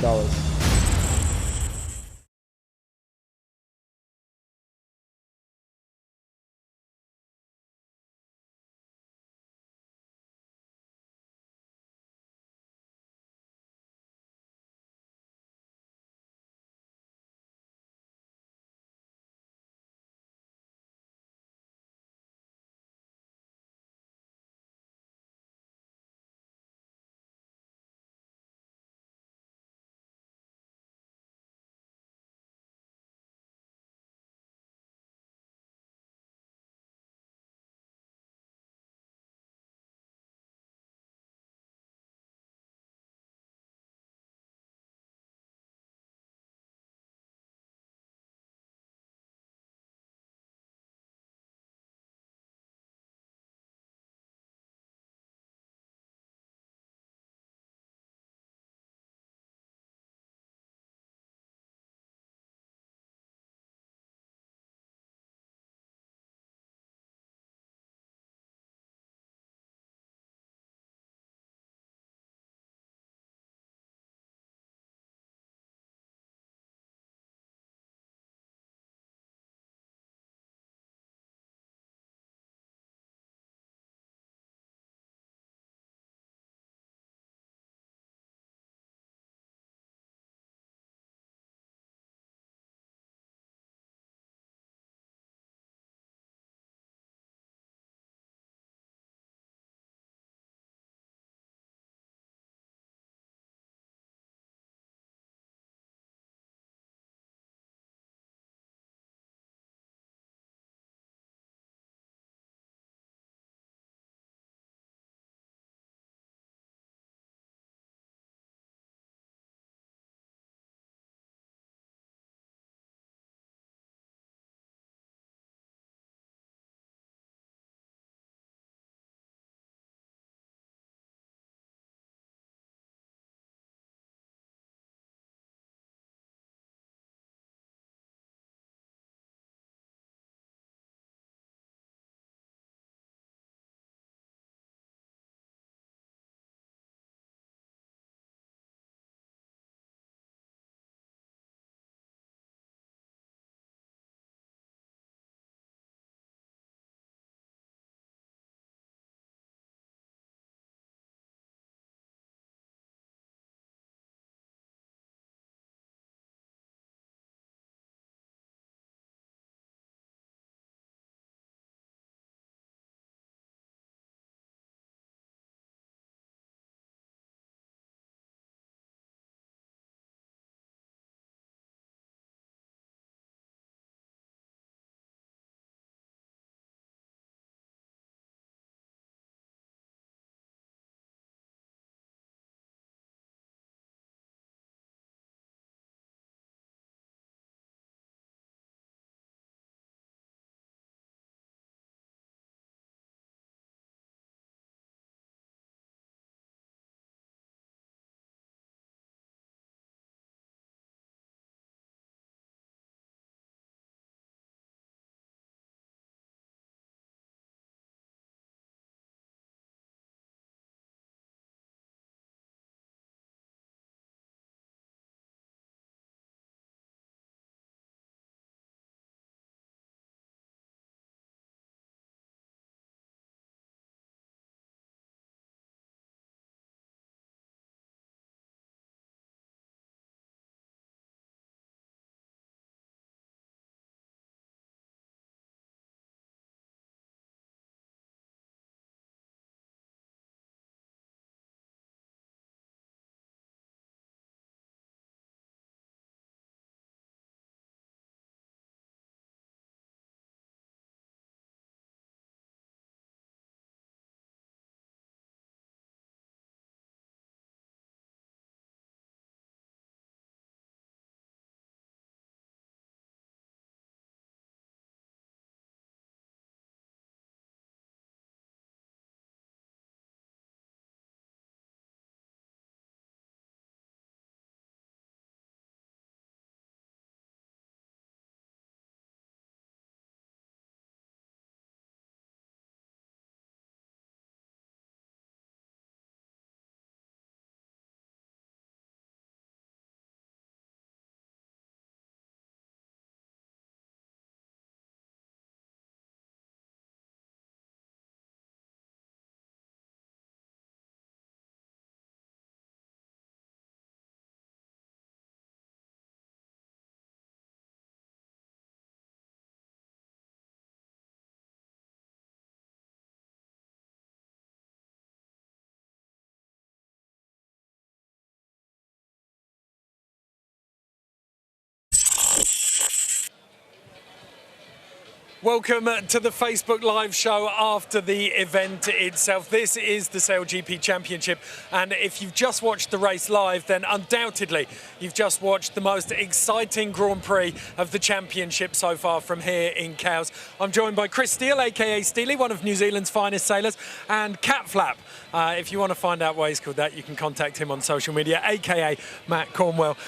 Welcome to the Facebook Live show after the event itself. This is the SailGP Championship, and if you've just watched the race live, then undoubtedly you've just watched the most exciting Grand Prix of the championship so far from here in Cowes. I'm joined by Chris Steele, aka Steely, one of New Zealand's finest sailors, and Cat Flap. If you want to find out why he's called that, you can contact him on social media, aka Matt Cornwell.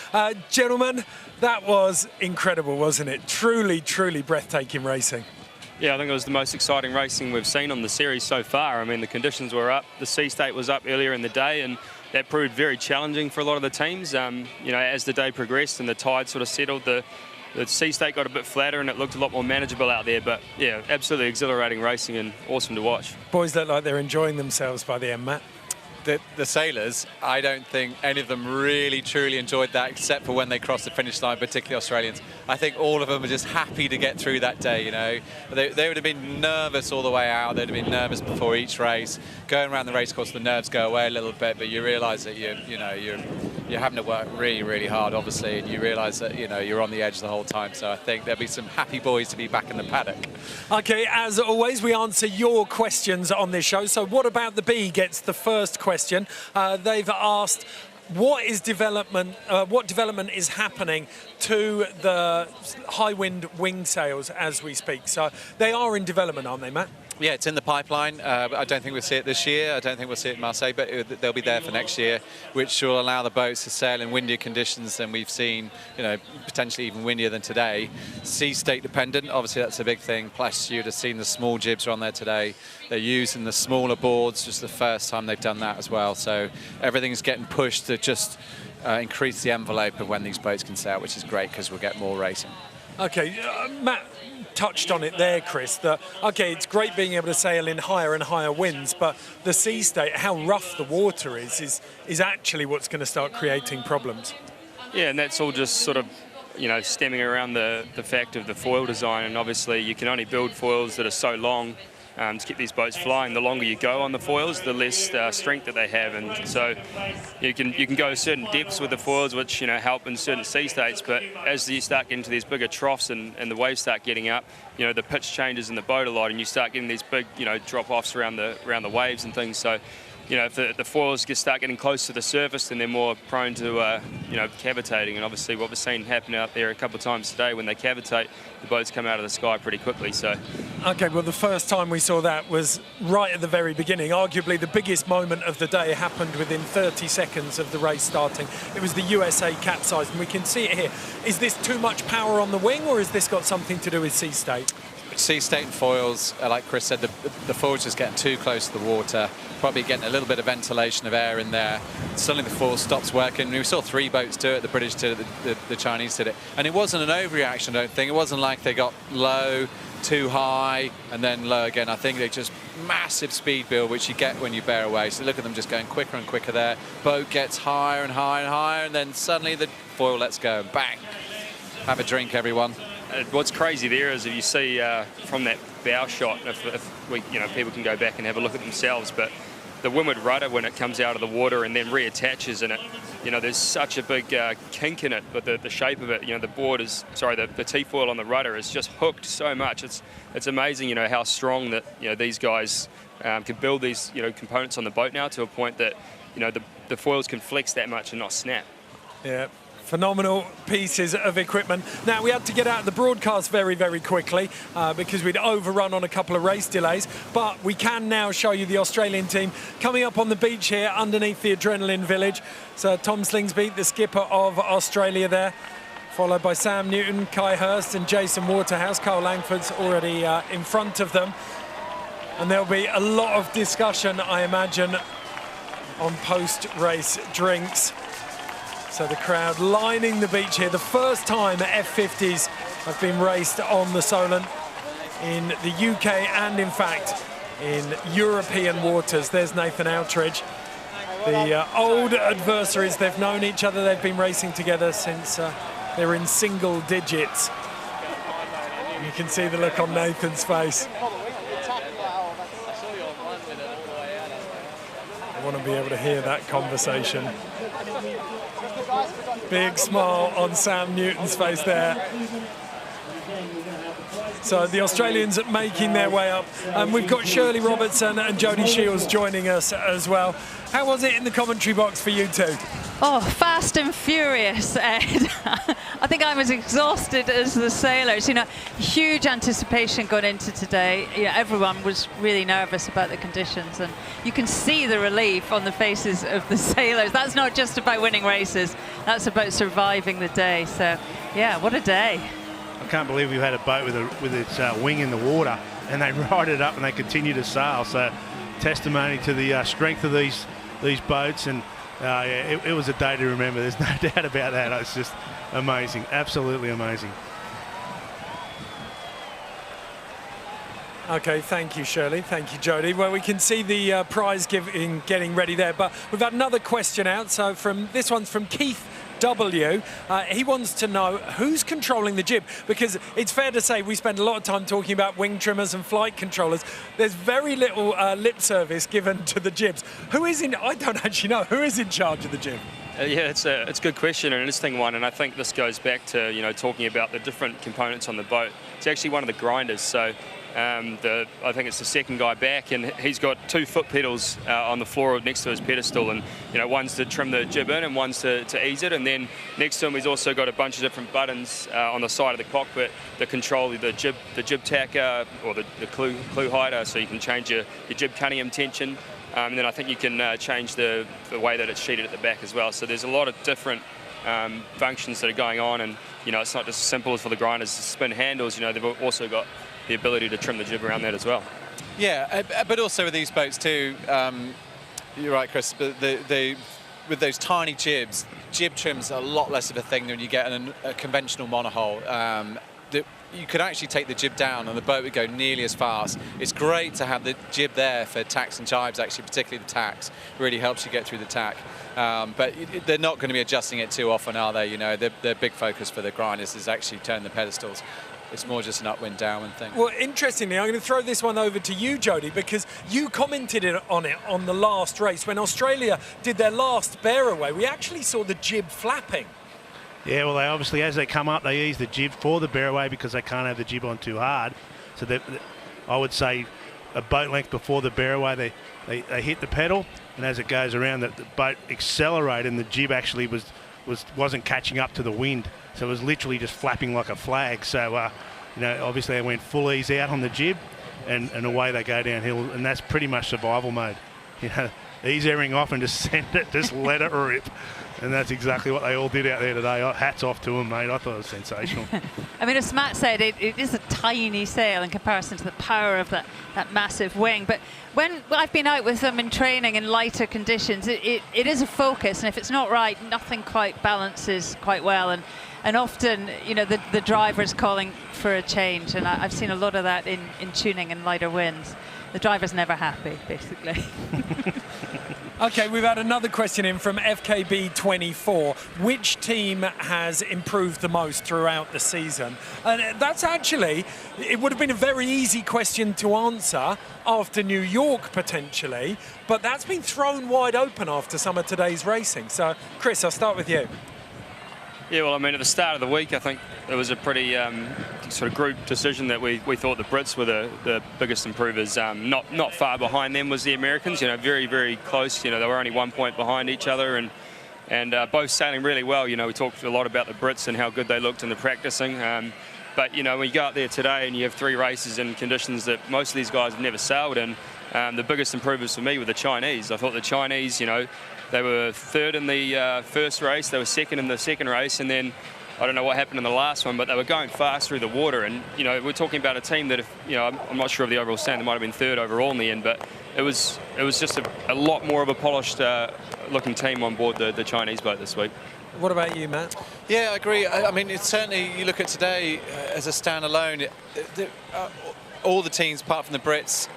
Gentlemen, that was incredible, wasn't it? Truly, truly breathtaking racing. Yeah, I think it was the most exciting racing we've seen on the series so far. I mean, the conditions were up, the sea state was up earlier in the day, and that proved very challenging for a lot of the teams. You know, as the day progressed and the tide sort of settled, the sea state got a bit flatter and it looked a lot more manageable out there. But yeah, absolutely exhilarating racing and awesome to watch. Boys look like they're enjoying themselves by the end, Matt. The sailors, I don't think any of them really truly enjoyed that, except for when they crossed the finish line, particularly Australians. I think all of them were just happy to get through that day, you know. They would have been nervous all the way out. They'd have been nervous before each race. Going around the race course, the nerves go away a little bit, but you realise that you're having to work really, really hard, obviously, and you realise that, you know, you're on the edge the whole time. So I think there'll be some happy boys to be back in the paddock. Okay, as always, we answer your questions on this show. So what about the bee gets the first question. They've asked what development is happening to the high wind wing sails as we speak. So they are in development, aren't they, Matt? Yeah, it's in the pipeline. I don't think we'll see it this year. I don't think we'll see it in Marseille, but they'll be there for next year, which will allow the boats to sail in windier conditions than we've seen, you know, potentially even windier than today. Sea state dependent, obviously that's a big thing. Plus, you'd have seen the small jibs are on there today. They're using the smaller boards, just the first time they've done that as well. So everything's getting pushed to just increase the envelope of when these boats can sail, which is great because we'll get more racing. Okay, Matt touched on it there, Chris, that, okay, it's great being able to sail in higher and higher winds, but the sea state, how rough the water is actually what's going to start creating problems. Yeah, and that's all just sort of, you know, stemming around the fact of the foil design, and obviously you can only build foils that are so long to keep these boats flying. The longer you go on the foils, the less strength that they have, and so you can go certain depths with the foils, which, you know, help in certain sea states. But as you start getting to these bigger troughs and the waves start getting up, you know, the pitch changes in the boat a lot, and you start getting these big, you know, drop-offs around the waves and things. So, you know, if the foils start getting close to the surface, then they're more prone to, you know, cavitating. And obviously what we've seen happen out there a couple of times today, when they cavitate, the boats come out of the sky pretty quickly. So, okay, well, the first time we saw that was right at the very beginning. Arguably the biggest moment of the day happened within 30 seconds of the race starting. It was the USA capsized, and we can see it here. Is this too much power on the wing, or has this got something to do with sea state? Sea state and foils, like Chris said, the foils just getting too close to the water, probably getting a little bit of ventilation of air in there. Suddenly the foil stops working. We saw 3 boats do it, the British did it, the Chinese did it. And it wasn't an overreaction, I don't think. It wasn't like they got low, too high, and then low again. I think they just massive speed build, which you get when you bear away. So look at them just going quicker and quicker there. Boat gets higher and higher and higher, and then suddenly the foil lets go, and bang. Have a drink, everyone. What's crazy there is if you see from that bow shot, if we, you know, people can go back and have a look at themselves, but the windward rudder, when it comes out of the water and then reattaches in it, you know, there's such a big kink in it, but the shape of it, you know, the T-foil on the rudder is just hooked so much. It's amazing, you know, how strong that, you know, these guys can build these, you know, components on the boat now to a point that, you know, the foils can flex that much and not snap. Yeah. Phenomenal pieces of equipment. Now, we had to get out of the broadcast very, very quickly because we'd overrun on a couple of race delays, but we can now show you the Australian team coming up on the beach here underneath the Adrenaline Village. So Tom Slingsby, the skipper of Australia there, followed by Sam Newton, Kai Hurst and Jason Waterhouse. Carl Langford's already in front of them. And there'll be a lot of discussion, I imagine, on post-race drinks. So the crowd lining the beach here. The first time F50s have been raced on the Solent in the UK and, in fact, in European waters. There's Nathan Outridge. The old adversaries, they've known each other. They've been racing together since they're in single digits. You can see the look on Nathan's face. I want to be able to hear that conversation. Big smile on Sam Newton's face there. So the Australians making their way up. And we've got Shirley Robertson and Jodie Shields joining us as well. How was it in the commentary box for you two? Oh, fast and furious, Ed. I think I'm as exhausted as the sailors. You know, huge anticipation going into today. You know, everyone was really nervous about the conditions, and you can see the relief on the faces of the sailors. That's not just about winning races, that's about surviving the day. So, yeah, what a day. I can't believe we've had a boat with its wing in the water, and they ride it up and they continue to sail. So, testimony to the strength of these boats, and it was a day to remember. There's no doubt about that. It's just amazing, absolutely amazing. Okay, thank you, Shirley. Thank you, Jodie. Well, we can see the prize giving getting ready there, but we've had another question out. So this one's from Keith W. He wants to know who's controlling the jib, because it's fair to say we spend a lot of time talking about wing trimmers and flight controllers. There's very little lip service given to the jibs. I don't actually know, who is in charge of the jib? Yeah, it's a good question, an interesting one, and I think this goes back to, you know, talking about the different components on the boat. It's actually one of the grinders, so I think it's the second guy back, and he's got 2 foot pedals on the floor next to his pedestal, and you know, one's to trim the jib in and one's to ease it, and then next to him he's also got a bunch of different buttons on the side of the cockpit that control the jib tacker or the clue hider, so you can change your jib cunningham tension. And then I think you can change the way that it's sheeted at the back as well. So there's a lot of different functions that are going on, and you know, it's not just as simple as for the grinders to spin handles. You know, they've also got the ability to trim the jib around that as well. Yeah, but also with these boats too, you're right, Chris, but with those tiny jibs, jib trim's a lot less of a thing than you get in a conventional monohull. You could actually take the jib down and the boat would go nearly as fast. It's great to have the jib there for tacks and jibes, actually, particularly the tacks. Really helps you get through the tack. But they're not going to be adjusting it too often, are they? You know, their big focus for the grinders is actually turning the pedestals. It's more just an upwind, downwind thing. Well, interestingly, I'm going to throw this one over to you, Jodie, because you commented on it on the last race. When Australia did their last bear away, we actually saw the jib flapping. Yeah, well, they obviously, as they come up, they ease the jib for the bear away because they can't have the jib on too hard. So I would say a boat length before the bear away, they hit the pedal, and as it goes around, the boat accelerated, and the jib actually wasn't catching up to the wind. So it was literally just flapping like a flag. So, you know, obviously they went full ease out on the jib, and away they go downhill, and that's pretty much survival mode. You know, ease airing off and just send it, just let it rip. And that's exactly what they all did out there today. Hats off to them, mate. I thought it was sensational. I mean, as Matt said, it is a tiny sail in comparison to the power of that massive wing. But when I've been out with them in training in lighter conditions, it is a focus. And if it's not right, nothing quite balances quite well. And often, you know, the driver's calling for a change. And I've seen a lot of that in tuning and lighter winds. The driver's never happy, basically. Okay, we've had another question in from FKB24. Which team has improved the most throughout the season? And that's actually, it would have been a very easy question to answer after New York, potentially, but that's been thrown wide open after some of today's racing. So, Chris, I'll start with you. Yeah, well, I mean, at the start of the week, I think it was a pretty sort of group decision that we thought the Brits were the biggest improvers. Not far behind them was the Americans. You know, very, very close. You know, they were only 1 point behind each other, and both sailing really well. You know, we talked a lot about the Brits and how good they looked in the practicing. But you know, when you go out there today and you have 3 races in conditions that most of these guys have never sailed in, the biggest improvers for me were the Chinese. I thought the Chinese, you know, they were 3rd in the first race, they were 2nd in the second race, and then I don't know what happened in the last one, but they were going fast through the water. And you know, we're talking about a team that, if you know, I'm not sure of the overall standing, they might have been 3rd overall in the end, but it was just a lot more of a polished looking team on board the Chinese boat this week. What about you, Matt? Yeah, I agree. I mean, it's certainly, you look at today as a standalone, all the teams apart from the Brits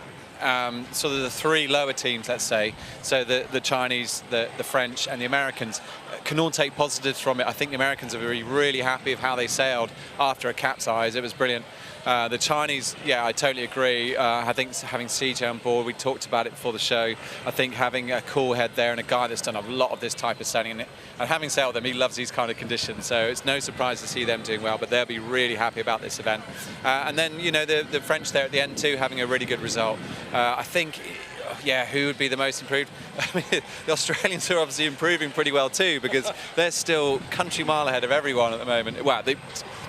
sort of the three lower teams, let's say, so the Chinese, the French and the Americans, can all take positives from it. I think the Americans are really happy of how they sailed after a capsize. It was brilliant. The Chinese, yeah, I totally agree. I think having CJ on board, we talked about it before the show. I think having a cool head there and a guy that's done a lot of this type of sailing, and having sailed them, he loves these kind of conditions. So it's no surprise to see them doing well, but they'll be really happy about this event. And then, you know, the French there at the end too, having a really good result. I think, yeah, who would be the most improved? I mean, the Australians are obviously improving pretty well too, because they're still country mile ahead of everyone at the moment. Well,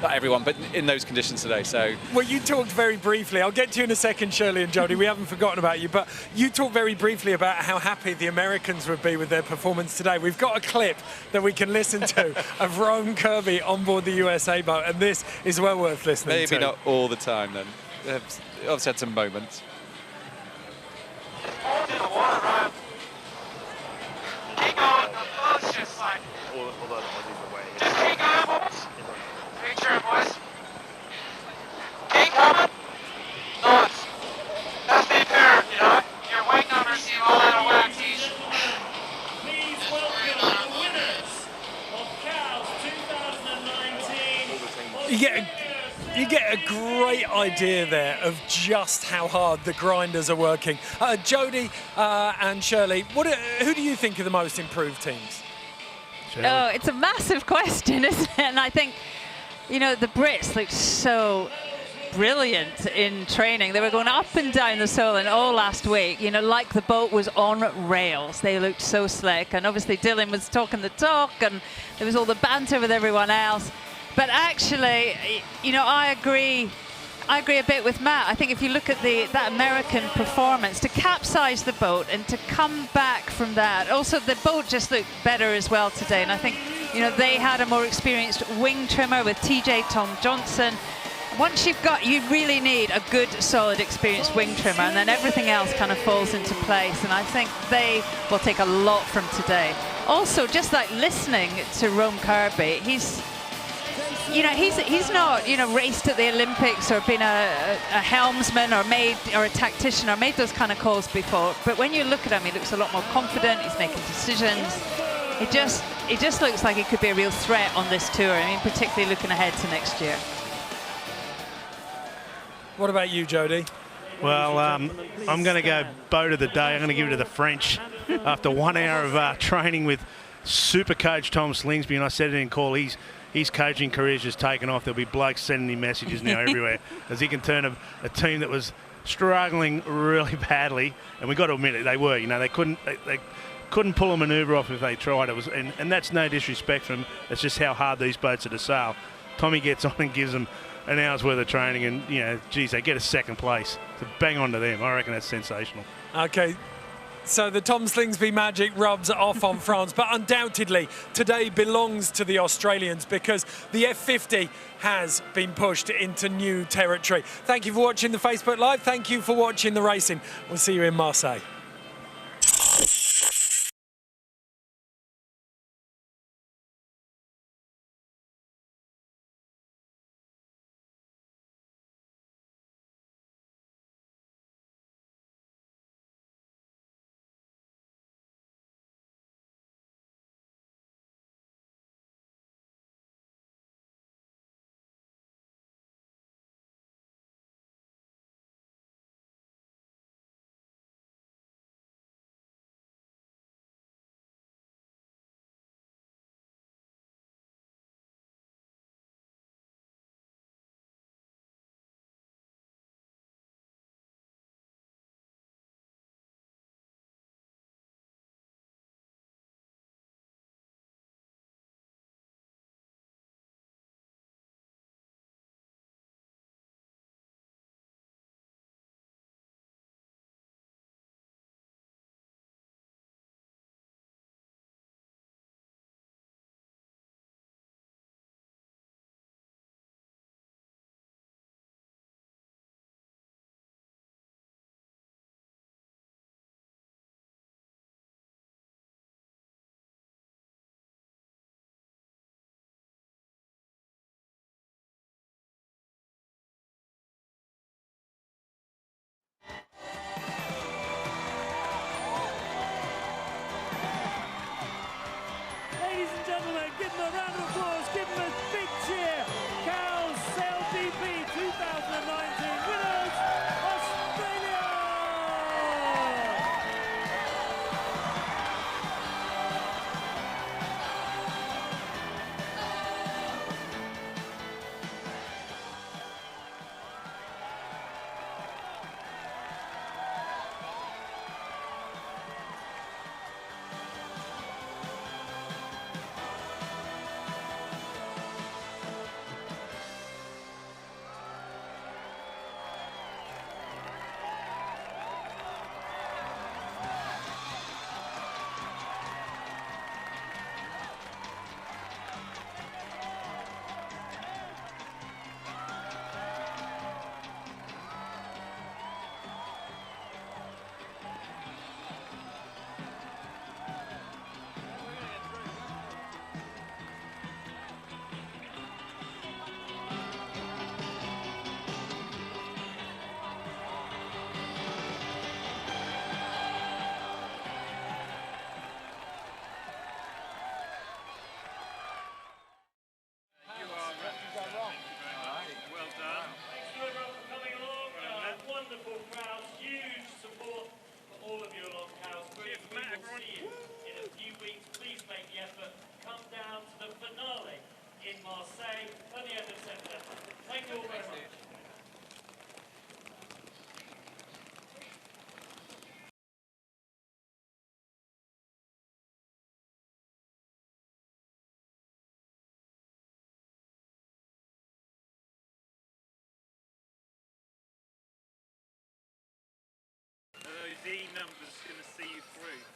not everyone, but in those conditions today. So, well, you talked very briefly. I'll get to you in a second, Shirley and Jodie. We haven't forgotten about you, but you talked very briefly about how happy the Americans would be with their performance today. We've got a clip that we can listen to of Rome Kirby on board the USA boat, and this is well worth listening to. Maybe not all the time then. They've obviously had some moments. Hold in the water, Ryan. Keep going. The boat's just like... Just keep going, boys. Keep sure, boys. Keep coming. Nice. That's the apparent, you know. Your weight numbers seem all out of whack, Teach. Please welcome the winners of Cowes 2019. You get a great idea there of just how hard the grinders are working. Jodie and Shirley, who do you think are the most improved teams? Shirley? Oh, it's a massive question, isn't it? And I think, you know, the Brits looked so brilliant in training. They were going up and down the Solent all last week, you know, like the boat was on rails. They looked so slick. And obviously Dylan was talking the talk, and there was all the banter with everyone else. But actually, you know, I agree a bit with Matt. I think if you look at that American performance, to capsize the boat and to come back from that, also the boat just looked better as well today. And I think, you know, they had a more experienced wing trimmer with TJ Tom Johnson. Once you really need a good, solid, experienced wing trimmer, and then everything else kind of falls into place. And I think they will take a lot from today. Also, just like listening to Rome Kirby, he's not, you know, raced at the Olympics or been a helmsman or a tactician or made those kind of calls before. But when you look at him, he looks a lot more confident. He's making decisions. It just looks like he could be a real threat on this tour. I mean, particularly looking ahead to next year. What about you, Jodie? Well, I'm going to go boat of the day. I'm going to give it to the French after 1 hour of training with super coach Tom Slingsby, and I said it in call. His coaching career's just taken off. There'll be blokes sending him messages now everywhere as he can turn a team that was struggling really badly, and we've got to admit it, they were. You know, they couldn't pull a manoeuvre off if they tried. It was, and that's no disrespect from them. It's just how hard these boats are to sail. Tommy gets on and gives them an hour's worth of training, and, you know, geez, they get a second place. So bang on to them. I reckon that's sensational. Okay. So the Tom Slingsby magic rubs off on France, but undoubtedly today belongs to the Australians because the F50 has been pushed into new territory. Thank you for watching the Facebook Live. Thank you for watching the racing. We'll see you in Marseille. numbers going to see you through.